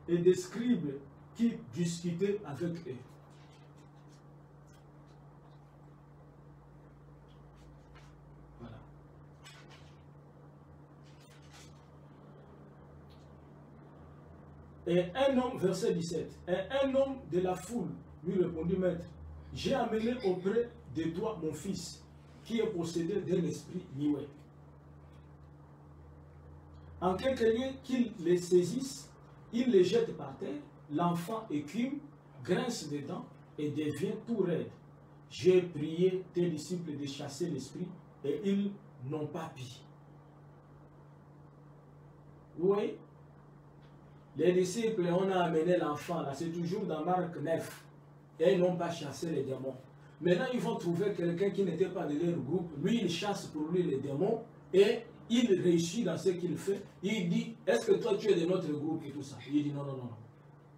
et des scribes qui discutaient avec eux. Voilà. Et un homme, verset 17, et un homme de la foule lui répondit, Maître, j'ai amené auprès de toi mon fils, qui est possédé d'un esprit muet. En quelque lieu qu'il les saisisse il les jette par terre, l'enfant écume, grince des dents et devient tout raide. J'ai prié tes disciples de chasser l'esprit et ils n'ont pas pu. Oui, les disciples, on a amené l'enfant, là, c'est toujours dans Marc 9, et ils n'ont pas chassé les démons. Maintenant, ils vont trouver quelqu'un qui n'était pas de leur groupe, lui, il chasse pour lui les démons, et il réussit dans ce qu'il fait. Il dit, est-ce que toi, tu es de notre groupe et tout ça? Il dit, non, non, non,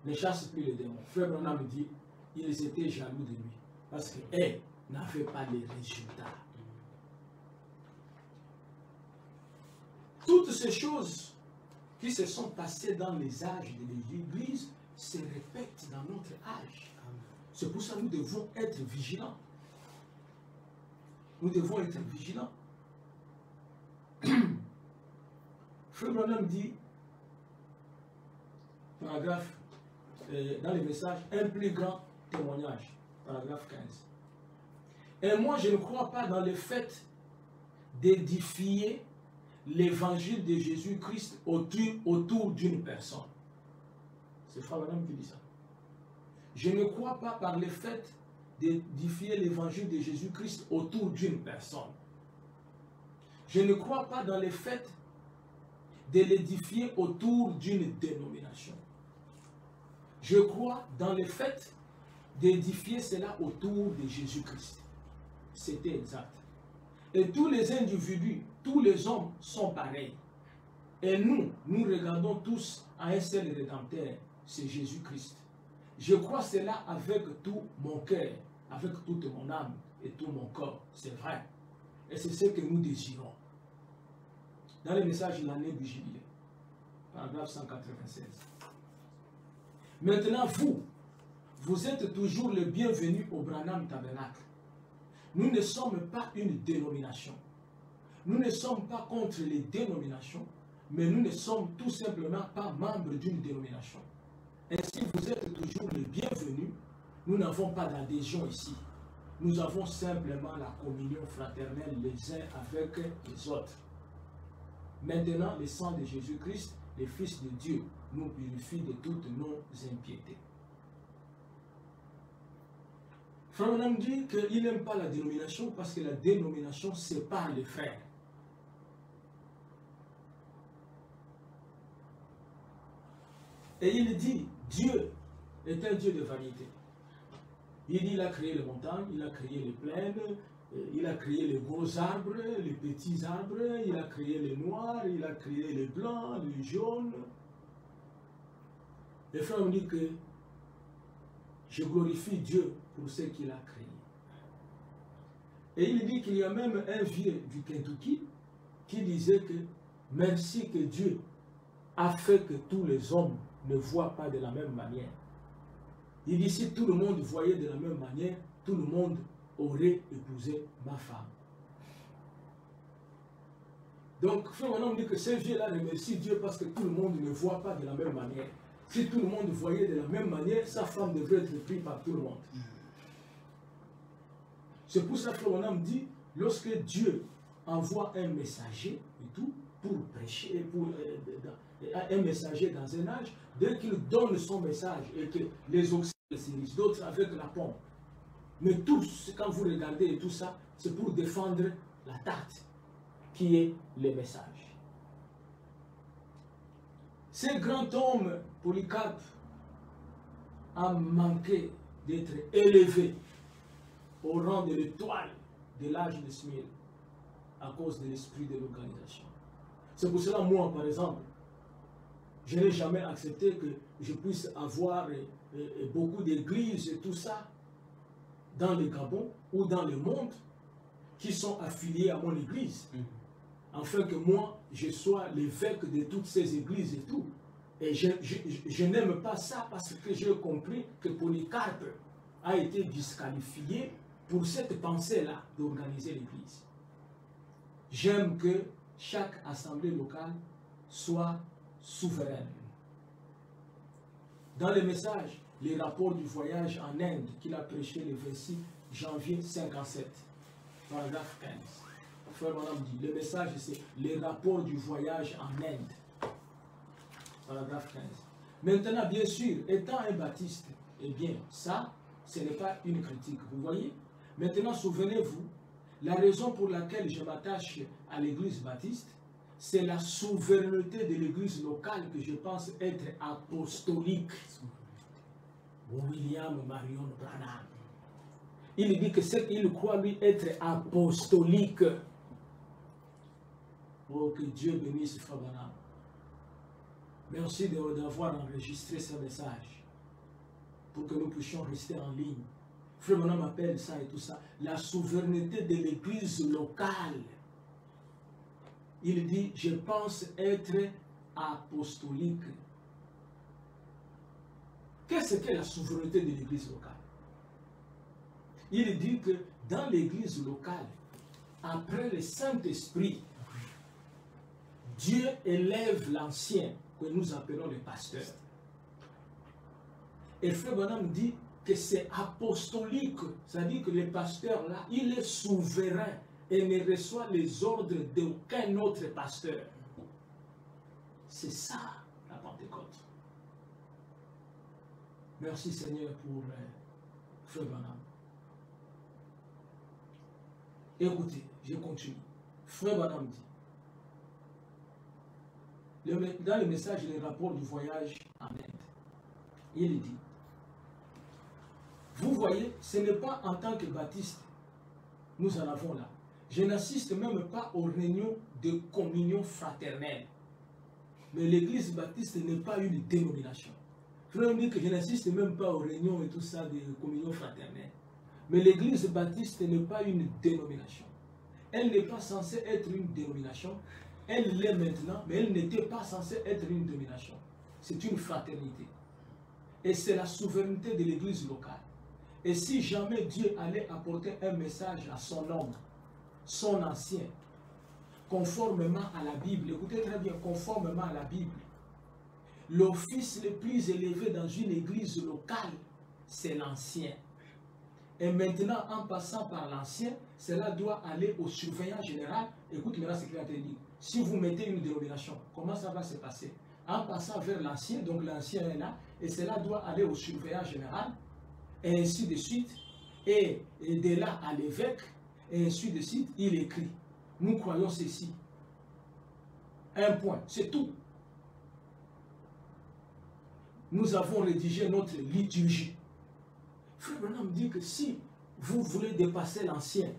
ne chasse plus les démons. Frère Branham dit, ils étaient jaloux de lui, parce qu'elle n'avait pas les résultats. Toutes ces choses qui se sont passées dans les âges de l'Église se répètent dans notre âge. C'est pour ça que nous devons être vigilants. Nous devons être vigilants. Frère Branham dit, paragraphe, dans les messages, un plus grand témoignage, paragraphe 15. Et moi, je ne crois pas dans le fait d'édifier l'évangile de Jésus-Christ autour d'une personne. C'est Frère Branham qui dit ça. Je ne crois pas par le fait d'édifier l'évangile de Jésus-Christ autour d'une personne. Je ne crois pas dans le fait de l'édifier autour d'une dénomination. Je crois dans le fait d'édifier cela autour de Jésus-Christ. C'était exact. Et tous les individus, tous les hommes sont pareils. Et nous regardons tous à un seul Rédempteur, c'est Jésus-Christ. Je crois cela avec tout mon cœur, avec toute mon âme et tout mon corps. C'est vrai. Et c'est ce que nous désirons. Dans le message de l'année du jubilé, paragraphe 196. Maintenant, vous êtes toujours le bienvenu au Branham Tabernacle. Nous ne sommes pas une dénomination. Nous ne sommes pas contre les dénominations, mais nous ne sommes tout simplement pas membres d'une dénomination. Ainsi, vous êtes toujours les bienvenus. Nous n'avons pas d'adhésion ici. Nous avons simplement la communion fraternelle les uns avec les autres. Maintenant, le sang de Jésus-Christ, le Fils de Dieu, nous purifie de toutes nos impiétés. Frère Branham dit qu'il n'aime pas la dénomination parce que la dénomination sépare les frères. Et il dit, Dieu est un Dieu de vanité. Il dit, il a créé les montagnes, il a créé les plaines, il a créé les gros arbres, les petits arbres, il a créé les noirs, il a créé les blancs, les jaunes. Le frère me dit que je glorifie Dieu pour ce qu'il a créé. Et il dit qu'il y a même un vieux du Kentucky qui disait que merci que Dieu a fait que tous les hommes ne voient pas de la même manière. Il dit si tout le monde voyait de la même manière, tout le monde aurait épousé ma femme. Donc, frère, on dit que ce vieux-là remercie Dieu parce que tout le monde ne voit pas de la même manière. Si tout le monde voyait de la même manière, sa femme devrait être prise par tout le monde. C'est pour ça que frère, on dit, lorsque Dieu envoie un messager et tout, pour prêcher, un messager dans un âge, dès qu'il donne son message et que les auxiliaires se d'autres avec la pompe. Mais tout, quand vous regardez tout ça, c'est pour défendre la tarte qui est le message. Ce grand homme, Polycarpe, a manqué d'être élevé au rang de l'étoile de l'âge de Smyrne à cause de l'esprit de l'organisation. C'est pour cela, moi, par exemple, je n'ai jamais accepté que je puisse avoir beaucoup d'églises et tout ça dans le Gabon ou dans le monde qui sont affiliés à mon église. Afin que moi, je sois l'évêque de toutes ces églises et tout. Et je n'aime pas ça parce que j'ai compris que Polycarpe a été disqualifié pour cette pensée-là d'organiser l'église. J'aime que chaque assemblée locale soit souveraine. Dans le message, les rapports du voyage en Inde qu'il a prêché le 26 janvier 57, paragraphe 15. Frère Madame dit, le message c'est les rapports du voyage en Inde, paragraphe 15. Maintenant, bien sûr, étant un baptiste, eh bien, ça, ce n'est pas une critique. Vous voyez? Maintenant, souvenez-vous, la raison pour laquelle je m'attache à l'église baptiste, c'est la souveraineté de l'église locale que je pense être apostolique. William Marion Branham. Il dit que c'est qu'il croit lui être apostolique. Oh, que Dieu bénisse Frère Branham. Merci d'avoir enregistré ce message pour que nous puissions rester en ligne. Frère Branham appelle ça et tout ça la souveraineté de l'église locale. Il dit, je pense être apostolique. Qu'est-ce que la souveraineté de l'église locale? Il dit que dans l'église locale, après le Saint-Esprit, Dieu élève l'ancien que nous appelons le pasteur. Et Frère Branham dit que c'est apostolique, c'est-à-dire que le pasteur là, il est souverain et ne reçoit les ordres d'aucun autre pasteur. C'est ça la Pentecôte. Merci Seigneur pour Frère Branham. Écoutez, je continue. Frère Branham dit, dans le message et le rapport du voyage en Inde, il dit, vous voyez, ce n'est pas en tant que baptiste, nous en avons là. Je n'assiste même pas aux réunions de communion fraternelle. Mais l'église baptiste n'est pas une dénomination. Frère dit que je n'assiste même pas aux réunions et tout ça de communion fraternelle. Mais l'église baptiste n'est pas une dénomination. Elle n'est pas censée être une dénomination. Elle l'est maintenant, mais elle n'était pas censée être une dénomination. C'est une fraternité. Et c'est la souveraineté de l'église locale. Et si jamais Dieu allait apporter un message à son homme, son ancien, conformément à la Bible, écoutez très bien, conformément à la Bible, l'office le plus élevé dans une église locale, c'est l'ancien. Et maintenant, en passant par l'ancien, cela doit aller au surveillant général. Écoute maintenant ce qu'il a dit. Si vous mettez une dénomination, comment ça va se passer? En passant vers l'ancien, donc l'ancien est là, et cela doit aller au surveillant général, et ainsi de suite, et de là à l'évêque, et ainsi de suite, il écrit. Nous croyons ceci. Un point, c'est tout. Nous avons rédigé notre liturgie. Frère Branham dit que si vous voulez dépasser l'ancien,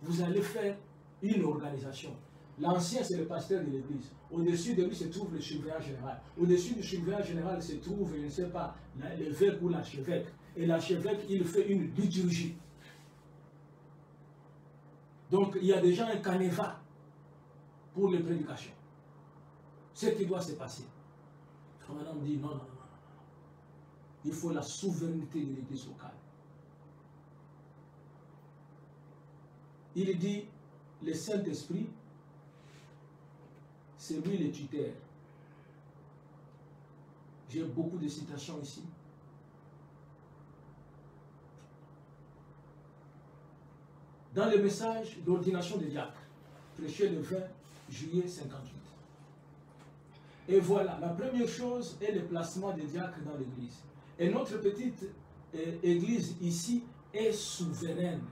vous allez faire une organisation. L'ancien, c'est le pasteur de l'église. Au-dessus de lui se trouve le surveillant général. Au-dessus du surveillant général se trouve, je ne sais pas, l'évêque ou l'archevêque. Et l'archevêque, il fait une liturgie. Donc, il y a déjà un canevas pour les prédications. Ce qui doit se passer. Frère Branham dit non, non, non. Il faut la souveraineté de l'église locale. Il dit, le Saint-Esprit, c'est lui le tuteur. J'ai beaucoup de citations ici. Dans le message d'ordination des diacres, prêché le 20 juillet 58. Et voilà, la première chose est le placement des diacres dans l'église. Et notre petite église ici est souveraine.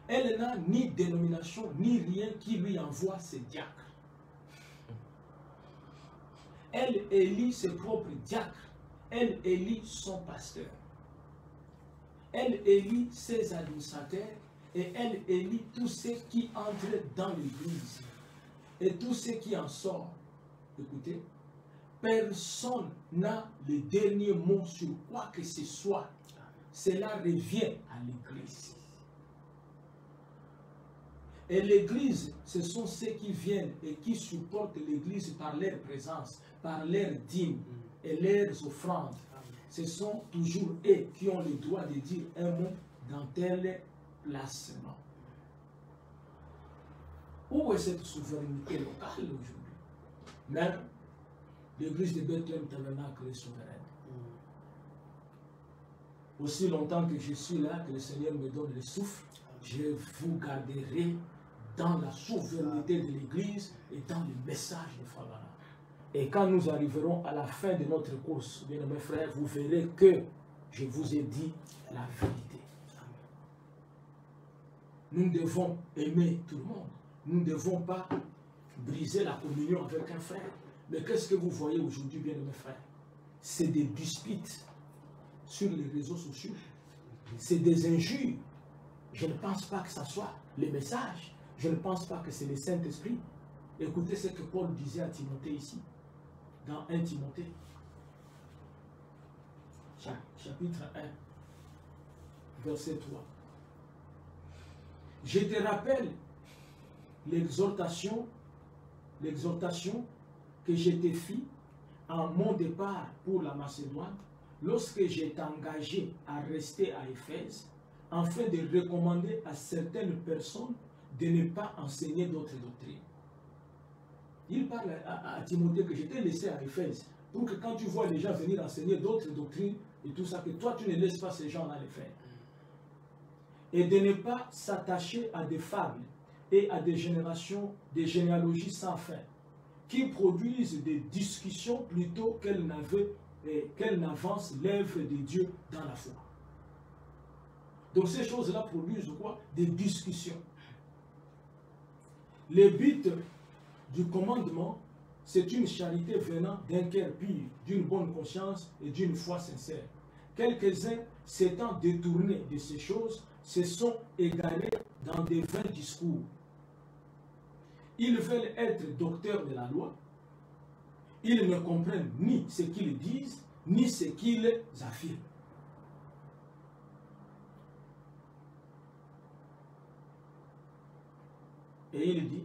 Elle n'a ni dénomination, ni rien qui lui envoie ses diacres. Elle élit ses propres diacres. Elle élit son pasteur. Elle élit ses administrateurs et elle élit tous ceux qui entrent dans l'église et tous ceux qui en sortent. Écoutez, personne n'a le dernier mot sur quoi que ce soit. Cela revient à l'église. Et l'église, ce sont ceux qui viennent et qui supportent l'église par leur présence, par leurs dîmes et leurs offrandes. Ce sont toujours eux qui ont le droit de dire un mot dans tel placement. Où est cette souveraineté locale aujourd'hui? Même l'église de Bethlehem Tabernacle est souveraine. Aussi longtemps que je suis là, que le Seigneur me donne le souffle, je vous garderai dans la souveraineté de l'église et dans le message de Frère Branham. Et quand nous arriverons à la fin de notre course, bien mes frères, vous verrez que je vous ai dit la vérité. Nous devons aimer tout le monde. Nous ne devons pas briser la communion avec un frère. Mais qu'est-ce que vous voyez aujourd'hui, bien mes frères? C'est des disputes sur les réseaux sociaux. C'est des injures. Je ne pense pas que ce soit les messages. Je ne pense pas que c'est le Saint-Esprit. Écoutez ce que Paul disait à Timothée ici, dans 1 Timothée, chapitre 1, verset 3. Je te rappelle l'exhortation que je t'ai faite en mon départ pour la Macédoine, lorsque j'étais engagé à rester à Éphèse, afin de recommander à certaines personnes de ne pas enseigner d'autres doctrines. Il parle à Timothée que je t'ai laissé à Éphèse, pour que quand tu vois les gens venir enseigner d'autres doctrines et tout ça, que toi tu ne laisses pas ces gens-là les faire. Et de ne pas s'attacher à des fables et à des généalogies sans fin, qui produisent des discussions plutôt qu'elles n'avancent l'œuvre de Dieu dans la foi. Donc ces choses-là produisent quoi? Des discussions. Le but du commandement, c'est une charité venant d'un cœur pur, d'une bonne conscience et d'une foi sincère. Quelques-uns s'étant détournés de ces choses, se sont égarés dans des vains discours. Ils veulent être docteurs de la loi. Ils ne comprennent ni ce qu'ils disent, ni ce qu'ils affirment. Et il dit,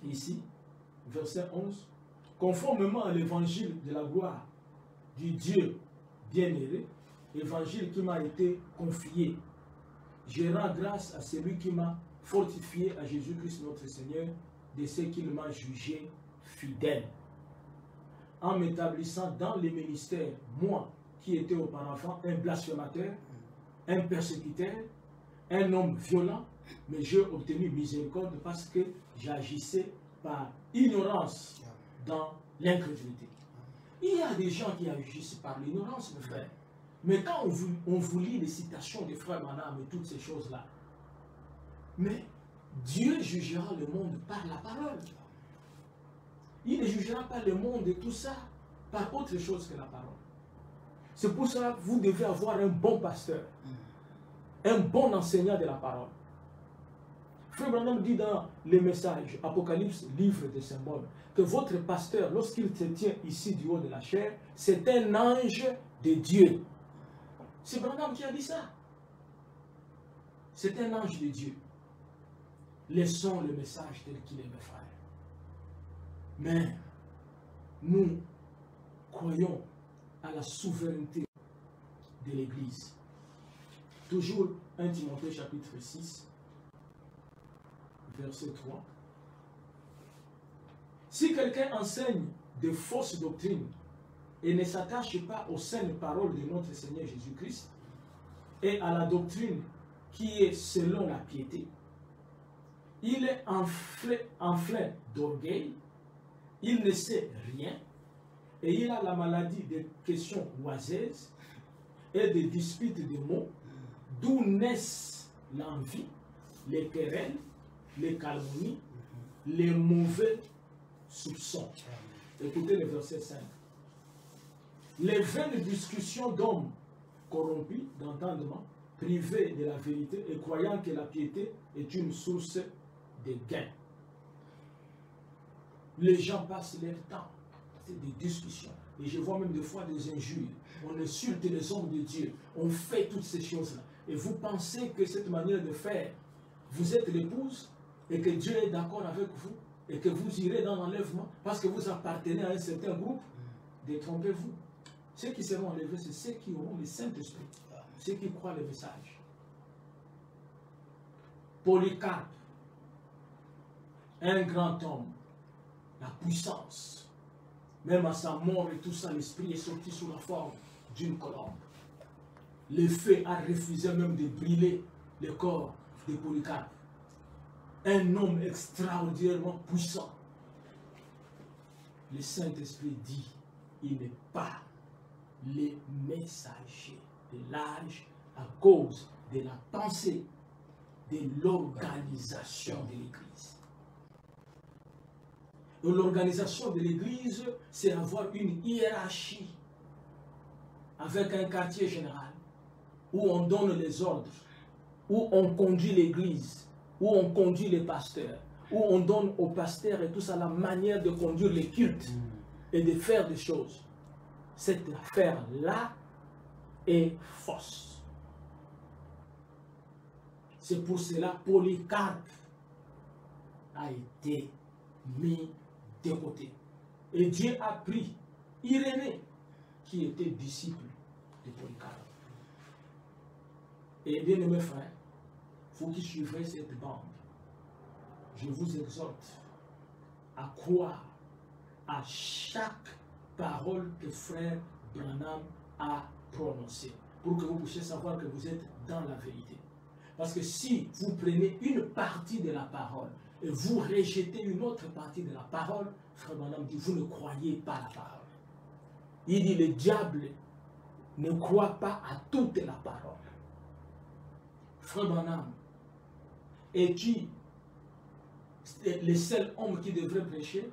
ici, verset 11, conformément à l'évangile de la gloire du Dieu bien-aimé, évangile qui m'a été confié, je rends grâce à celui qui m'a fortifié, à Jésus-Christ notre Seigneur, de ce qu'il m'a jugé fidèle, en m'établissant dans les ministères, moi qui étais auparavant un blasphémateur, un persécuteur, un homme violent, mais j'ai obtenu miséricorde parce que j'agissais par ignorance dans l'incrédulité. Il y a des gens qui agissent par l'ignorance, mes frères. Mais quand on vous lit les citations des frères Branham et toutes ces choses-là, mais Dieu jugera le monde par la parole. Il ne jugera pas le monde et tout ça par autre chose que la parole. C'est pour ça que vous devez avoir un bon pasteur, un bon enseignant de la parole. Frère Branham dit dans les messages, Apocalypse, livre des symboles, que votre pasteur, lorsqu'il se tient ici du haut de la chair, c'est un ange de Dieu. C'est Branham qui a dit ça. C'est un ange de Dieu. Laissons le message tel qu'il est, mes frères. Mais nous croyons à la souveraineté de l'Église. Toujours 1 Timothée chapitre 6, verset 3. Si quelqu'un enseigne de fausses doctrines et ne s'attache pas aux saintes paroles de notre Seigneur Jésus-Christ et à la doctrine qui est selon la piété, il est enflé d'orgueil, il ne sait rien et il a la maladie des questions oiseuses et des disputes de mots, d'où naissent l'envie, les querelles, les calomnies, les mauvais soupçons. Écoutez le verset 5. Les vaines discussions d'hommes corrompus d'entendement, privés de la vérité et croyant que la piété est une source de gain. Les gens passent leur temps, c'est des discussions. Et je vois même des fois des injures. On insulte les hommes de Dieu. On fait toutes ces choses-là. Et vous pensez que cette manière de faire, vous êtes l'épouse et que Dieu est d'accord avec vous et que vous irez dans l'enlèvement parce que vous appartenez à un certain groupe, détrompez-vous. Ceux qui seront enlevés, c'est ceux qui auront le Saint-Esprit, ceux qui croient le message. Polycarpe, un grand homme, la puissance, même à sa mort et tout ça, l'esprit est sorti sous la forme d'une colombe. Le feu a refusé même de brûler le corps de Polycarpe. Un homme extraordinairement puissant. le Saint-Esprit dit, il n'est pas le messager de l'âge à cause de la pensée de l'organisation de l'Église. L'organisation de l'Église, c'est avoir une hiérarchie avec un quartier général où on donne les ordres, où on conduit l'Église, où on conduit les pasteurs, où on donne aux pasteurs et tout ça la manière de conduire les cultes et de faire des choses. Cette affaire-là est fausse. C'est pour cela que Polycarpe a été mis de côté. Et Dieu a pris Irénée, qui était disciple de Polycarpe. Et bien aimés frères, vous qui suivrez cette bande, je vous exhorte à croire à chaque parole que frère Branham a prononcée, pour que vous puissiez savoir que vous êtes dans la vérité. Parce que si vous prenez une partie de la parole et vous rejetez une autre partie de la parole, frère Branham dit, vous ne croyez pas la parole. Il dit, le diable ne croit pas à toute la parole. Frère Branham, es-tu le seul homme qui devrait prêcher?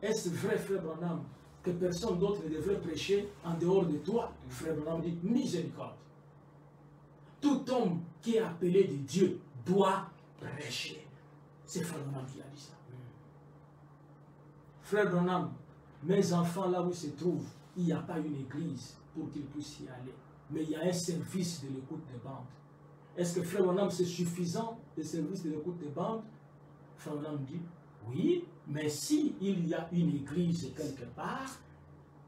Est-ce vrai, frère Branham, que personne d'autre ne devrait prêcher en dehors de toi? Frère Branham dit, miséricorde. Tout homme qui est appelé de Dieu doit prêcher. C'est frère Branham qui a dit ça. Frère Branham, mes enfants, là où ils se trouvent, il n'y a pas une église pour qu'ils puissent y aller. Mais il y a un service de l'écoute des bandes. Est-ce que frère Branham, c'est suffisant, le service de l'écoute des bandes? Frère Branham dit, oui, mais s'il y a une église quelque part,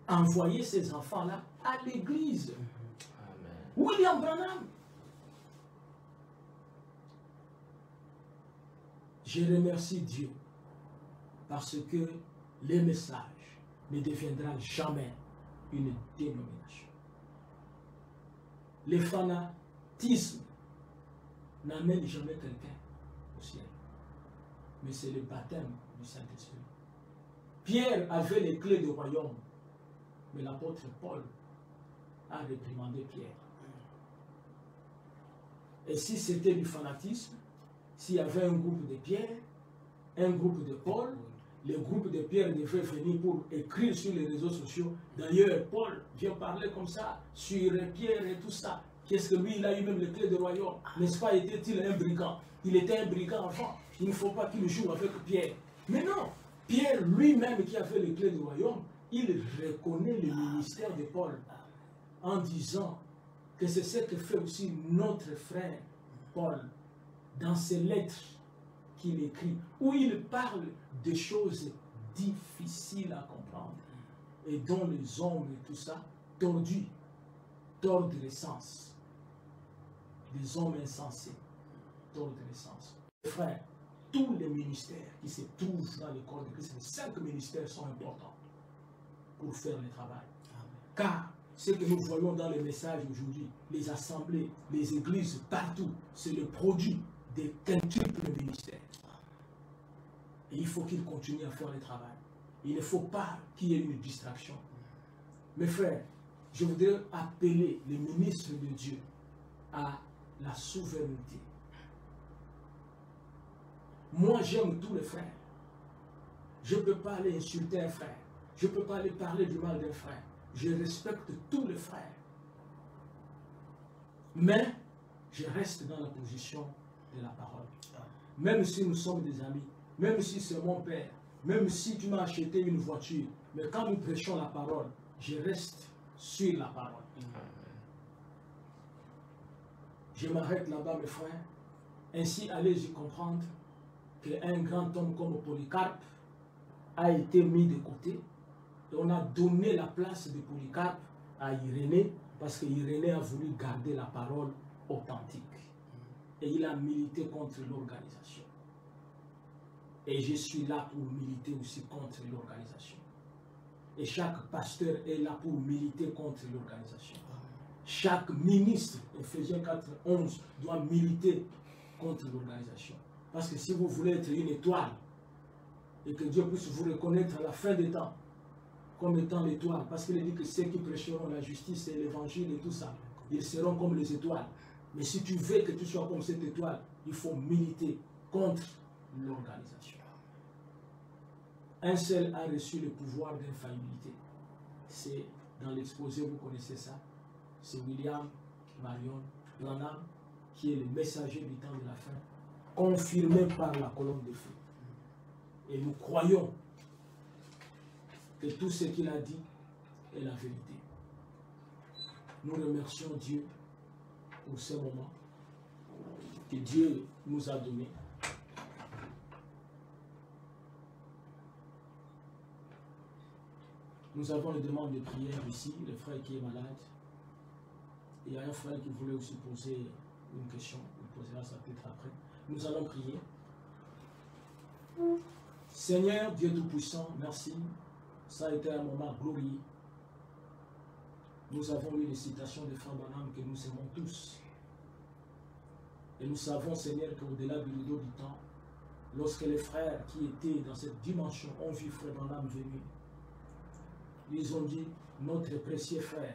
envoyez ces enfants-là à l'église. William Branham. Je remercie Dieu parce que le message ne deviendra jamais une dénomination. Le fanatisme n'amène jamais quelqu'un au ciel. Mais c'est le baptême du Saint-Esprit. Pierre avait les clés du royaume, mais l'apôtre Paul a réprimandé Pierre. Et si c'était du fanatisme, s'il y avait un groupe de Pierre, un groupe de Paul, le groupe de Pierre devait venir pour écrire sur les réseaux sociaux. D'ailleurs, Paul vient parler comme ça sur Pierre et tout ça. Qu'est-ce que lui, il a eu même les clés du royaume? N'est-ce pas, était-il un brigand? Il était un brigand avant. Il ne faut pas qu'il joue avec Pierre. Mais non, Pierre lui-même qui avait les clés du royaume, il reconnaît le ministère de Paul en disant que c'est ce que fait aussi notre frère Paul dans ses lettres qu'il écrit, où il parle de choses difficiles à comprendre et dont les hommes et tout ça tordent les sens. Des hommes insensés tordent les sens. Frères, tous les ministères qui se trouvent dans le corps de Christ, les 5 ministères sont importants pour faire le travail. Car ce que nous voyons dans les messages aujourd'hui, les assemblées, les églises, partout, c'est le produit des quintuples ministères. Et il faut qu'ils continuent à faire le travail. Il ne faut pas qu'il y ait une distraction. Mes frères, je voudrais appeler les ministres de Dieu à la souveraineté. Moi, j'aime tous les frères. Je ne peux pas aller insulter un frère. Je ne peux pas aller parler du mal d'un frère. Je respecte tous les frères. Mais je reste dans la position de la parole. Même si nous sommes des amis, même si c'est mon père, même si tu m'as acheté une voiture, mais quand nous prêchons la parole, je reste sur la parole. Je m'arrête là-bas, mes frères. Ainsi, allez-y comprendre qu'un grand homme comme Polycarpe a été mis de côté. Et on a donné la place de Polycarpe à Irénée parce que Irénée a voulu garder la parole authentique. Et il a milité contre l'organisation. Et je suis là pour militer aussi contre l'organisation. Et chaque pasteur est là pour militer contre l'organisation. Chaque ministre, Ephésiens 4:11, doit militer contre l'organisation. Parce que si vous voulez être une étoile et que Dieu puisse vous reconnaître à la fin des temps, comme étant l'étoile. Parce qu'il dit que ceux qui prêcheront la justice et l'évangile et tout ça, ils seront comme les étoiles. Mais si tu veux que tu sois comme cette étoile, il faut militer contre l'organisation. Un seul a reçu le pouvoir d'infaillibilité. C'est dans l'exposé, vous connaissez ça. C'est William Marion Branham, qui est le messager du temps de la fin, confirmé par la colonne de feu. Et nous croyons que tout ce qu'il a dit est la vérité. Nous remercions Dieu pour ce moment que Dieu nous a donné. Nous avons une demande de prière ici, le frère qui est malade. Il y a un frère qui voulait aussi poser une question, il posera ça peut-être après. Nous allons prier. Seigneur, Dieu Tout-Puissant, merci. Ça a été un moment glorieux. Nous avons eu les citations de Frère Branham que nous aimons tous. Et nous savons, Seigneur, qu'au-delà du rideau du temps, lorsque les frères qui étaient dans cette dimension ont vu Frère Branham venir, ils ont dit, notre précieux frère,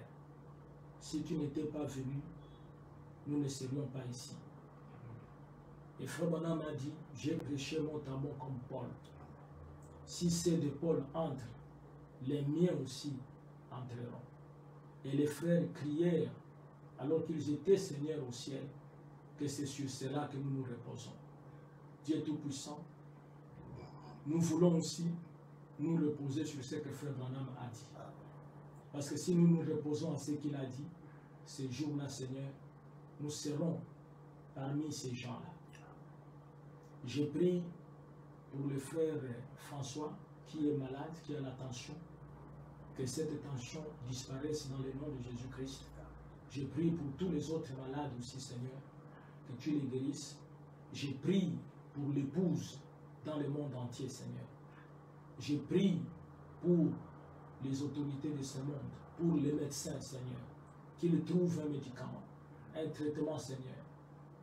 si tu n'étais pas venu, nous ne serions pas ici. Et Frère Branham a dit, j'ai prêché mot à mot comme Paul. Si ceux de Paul entrent, les miens aussi entreront. Et les frères crièrent, alors qu'ils étaient seigneurs au ciel, que c'est sur cela que nous nous reposons. Dieu Tout-Puissant, nous voulons aussi nous reposer sur ce que Frère Branham a dit. Parce que si nous nous reposons à ce qu'il a dit, ces jours-là, Seigneur, nous serons parmi ces gens-là. Je prie pour le frère François qui est malade, qui a la tension, que cette tension disparaisse dans le nom de Jésus-Christ. Je prie pour tous les autres malades aussi, Seigneur, que tu les guérisses. Je prie pour l'épouse dans le monde entier, Seigneur. Je prie pour les autorités de ce monde, pour les médecins, Seigneur, qu'ils trouvent un médicament, un traitement, Seigneur,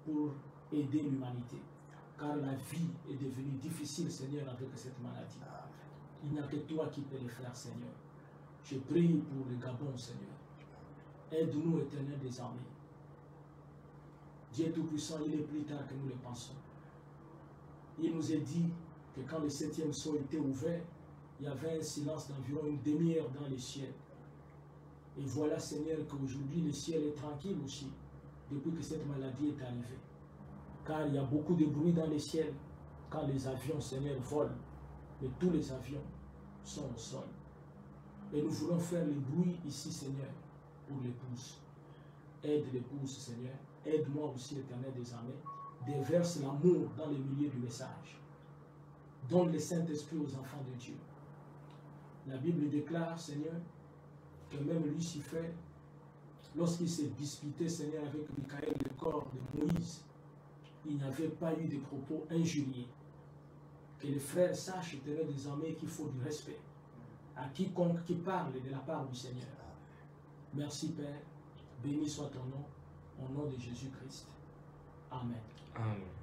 pour aider l'humanité. Car la vie est devenue difficile, Seigneur, avec cette maladie. Il n'y a que toi qui peux le faire, Seigneur. Je prie pour le Gabon, Seigneur. Aide-nous, Éternel des armées. Dieu Tout-Puissant, il est plus tard que nous le pensons. Il nous est dit que quand le 7e sceau était ouvert, il y avait un silence d'environ une demi-heure dans les ciels. Et voilà, Seigneur, qu'aujourd'hui le ciel est tranquille aussi, depuis que cette maladie est arrivée. Car il y a beaucoup de bruit dans les ciels quand les avions, Seigneur, volent. Mais tous les avions sont au sol. Et nous voulons faire le bruit ici, Seigneur, pour l'épouse. Aide l'épouse, Seigneur. Aide-moi aussi, Éternel des armées. Déverse l'amour dans le milieu du message. Donne le Saint-Esprit aux enfants de Dieu. La Bible déclare, Seigneur, que même Lucifer, lorsqu'il s'est disputé, Seigneur, avec Michael, le corps de Moïse, il n'y avait pas eu de propos injuriés. Que les frères sachent, Éternel des armées, qu'il faut du respect à quiconque qui parle de la part du Seigneur. Merci, Père. Béni soit ton nom, au nom de Jésus-Christ. Amen. Amen.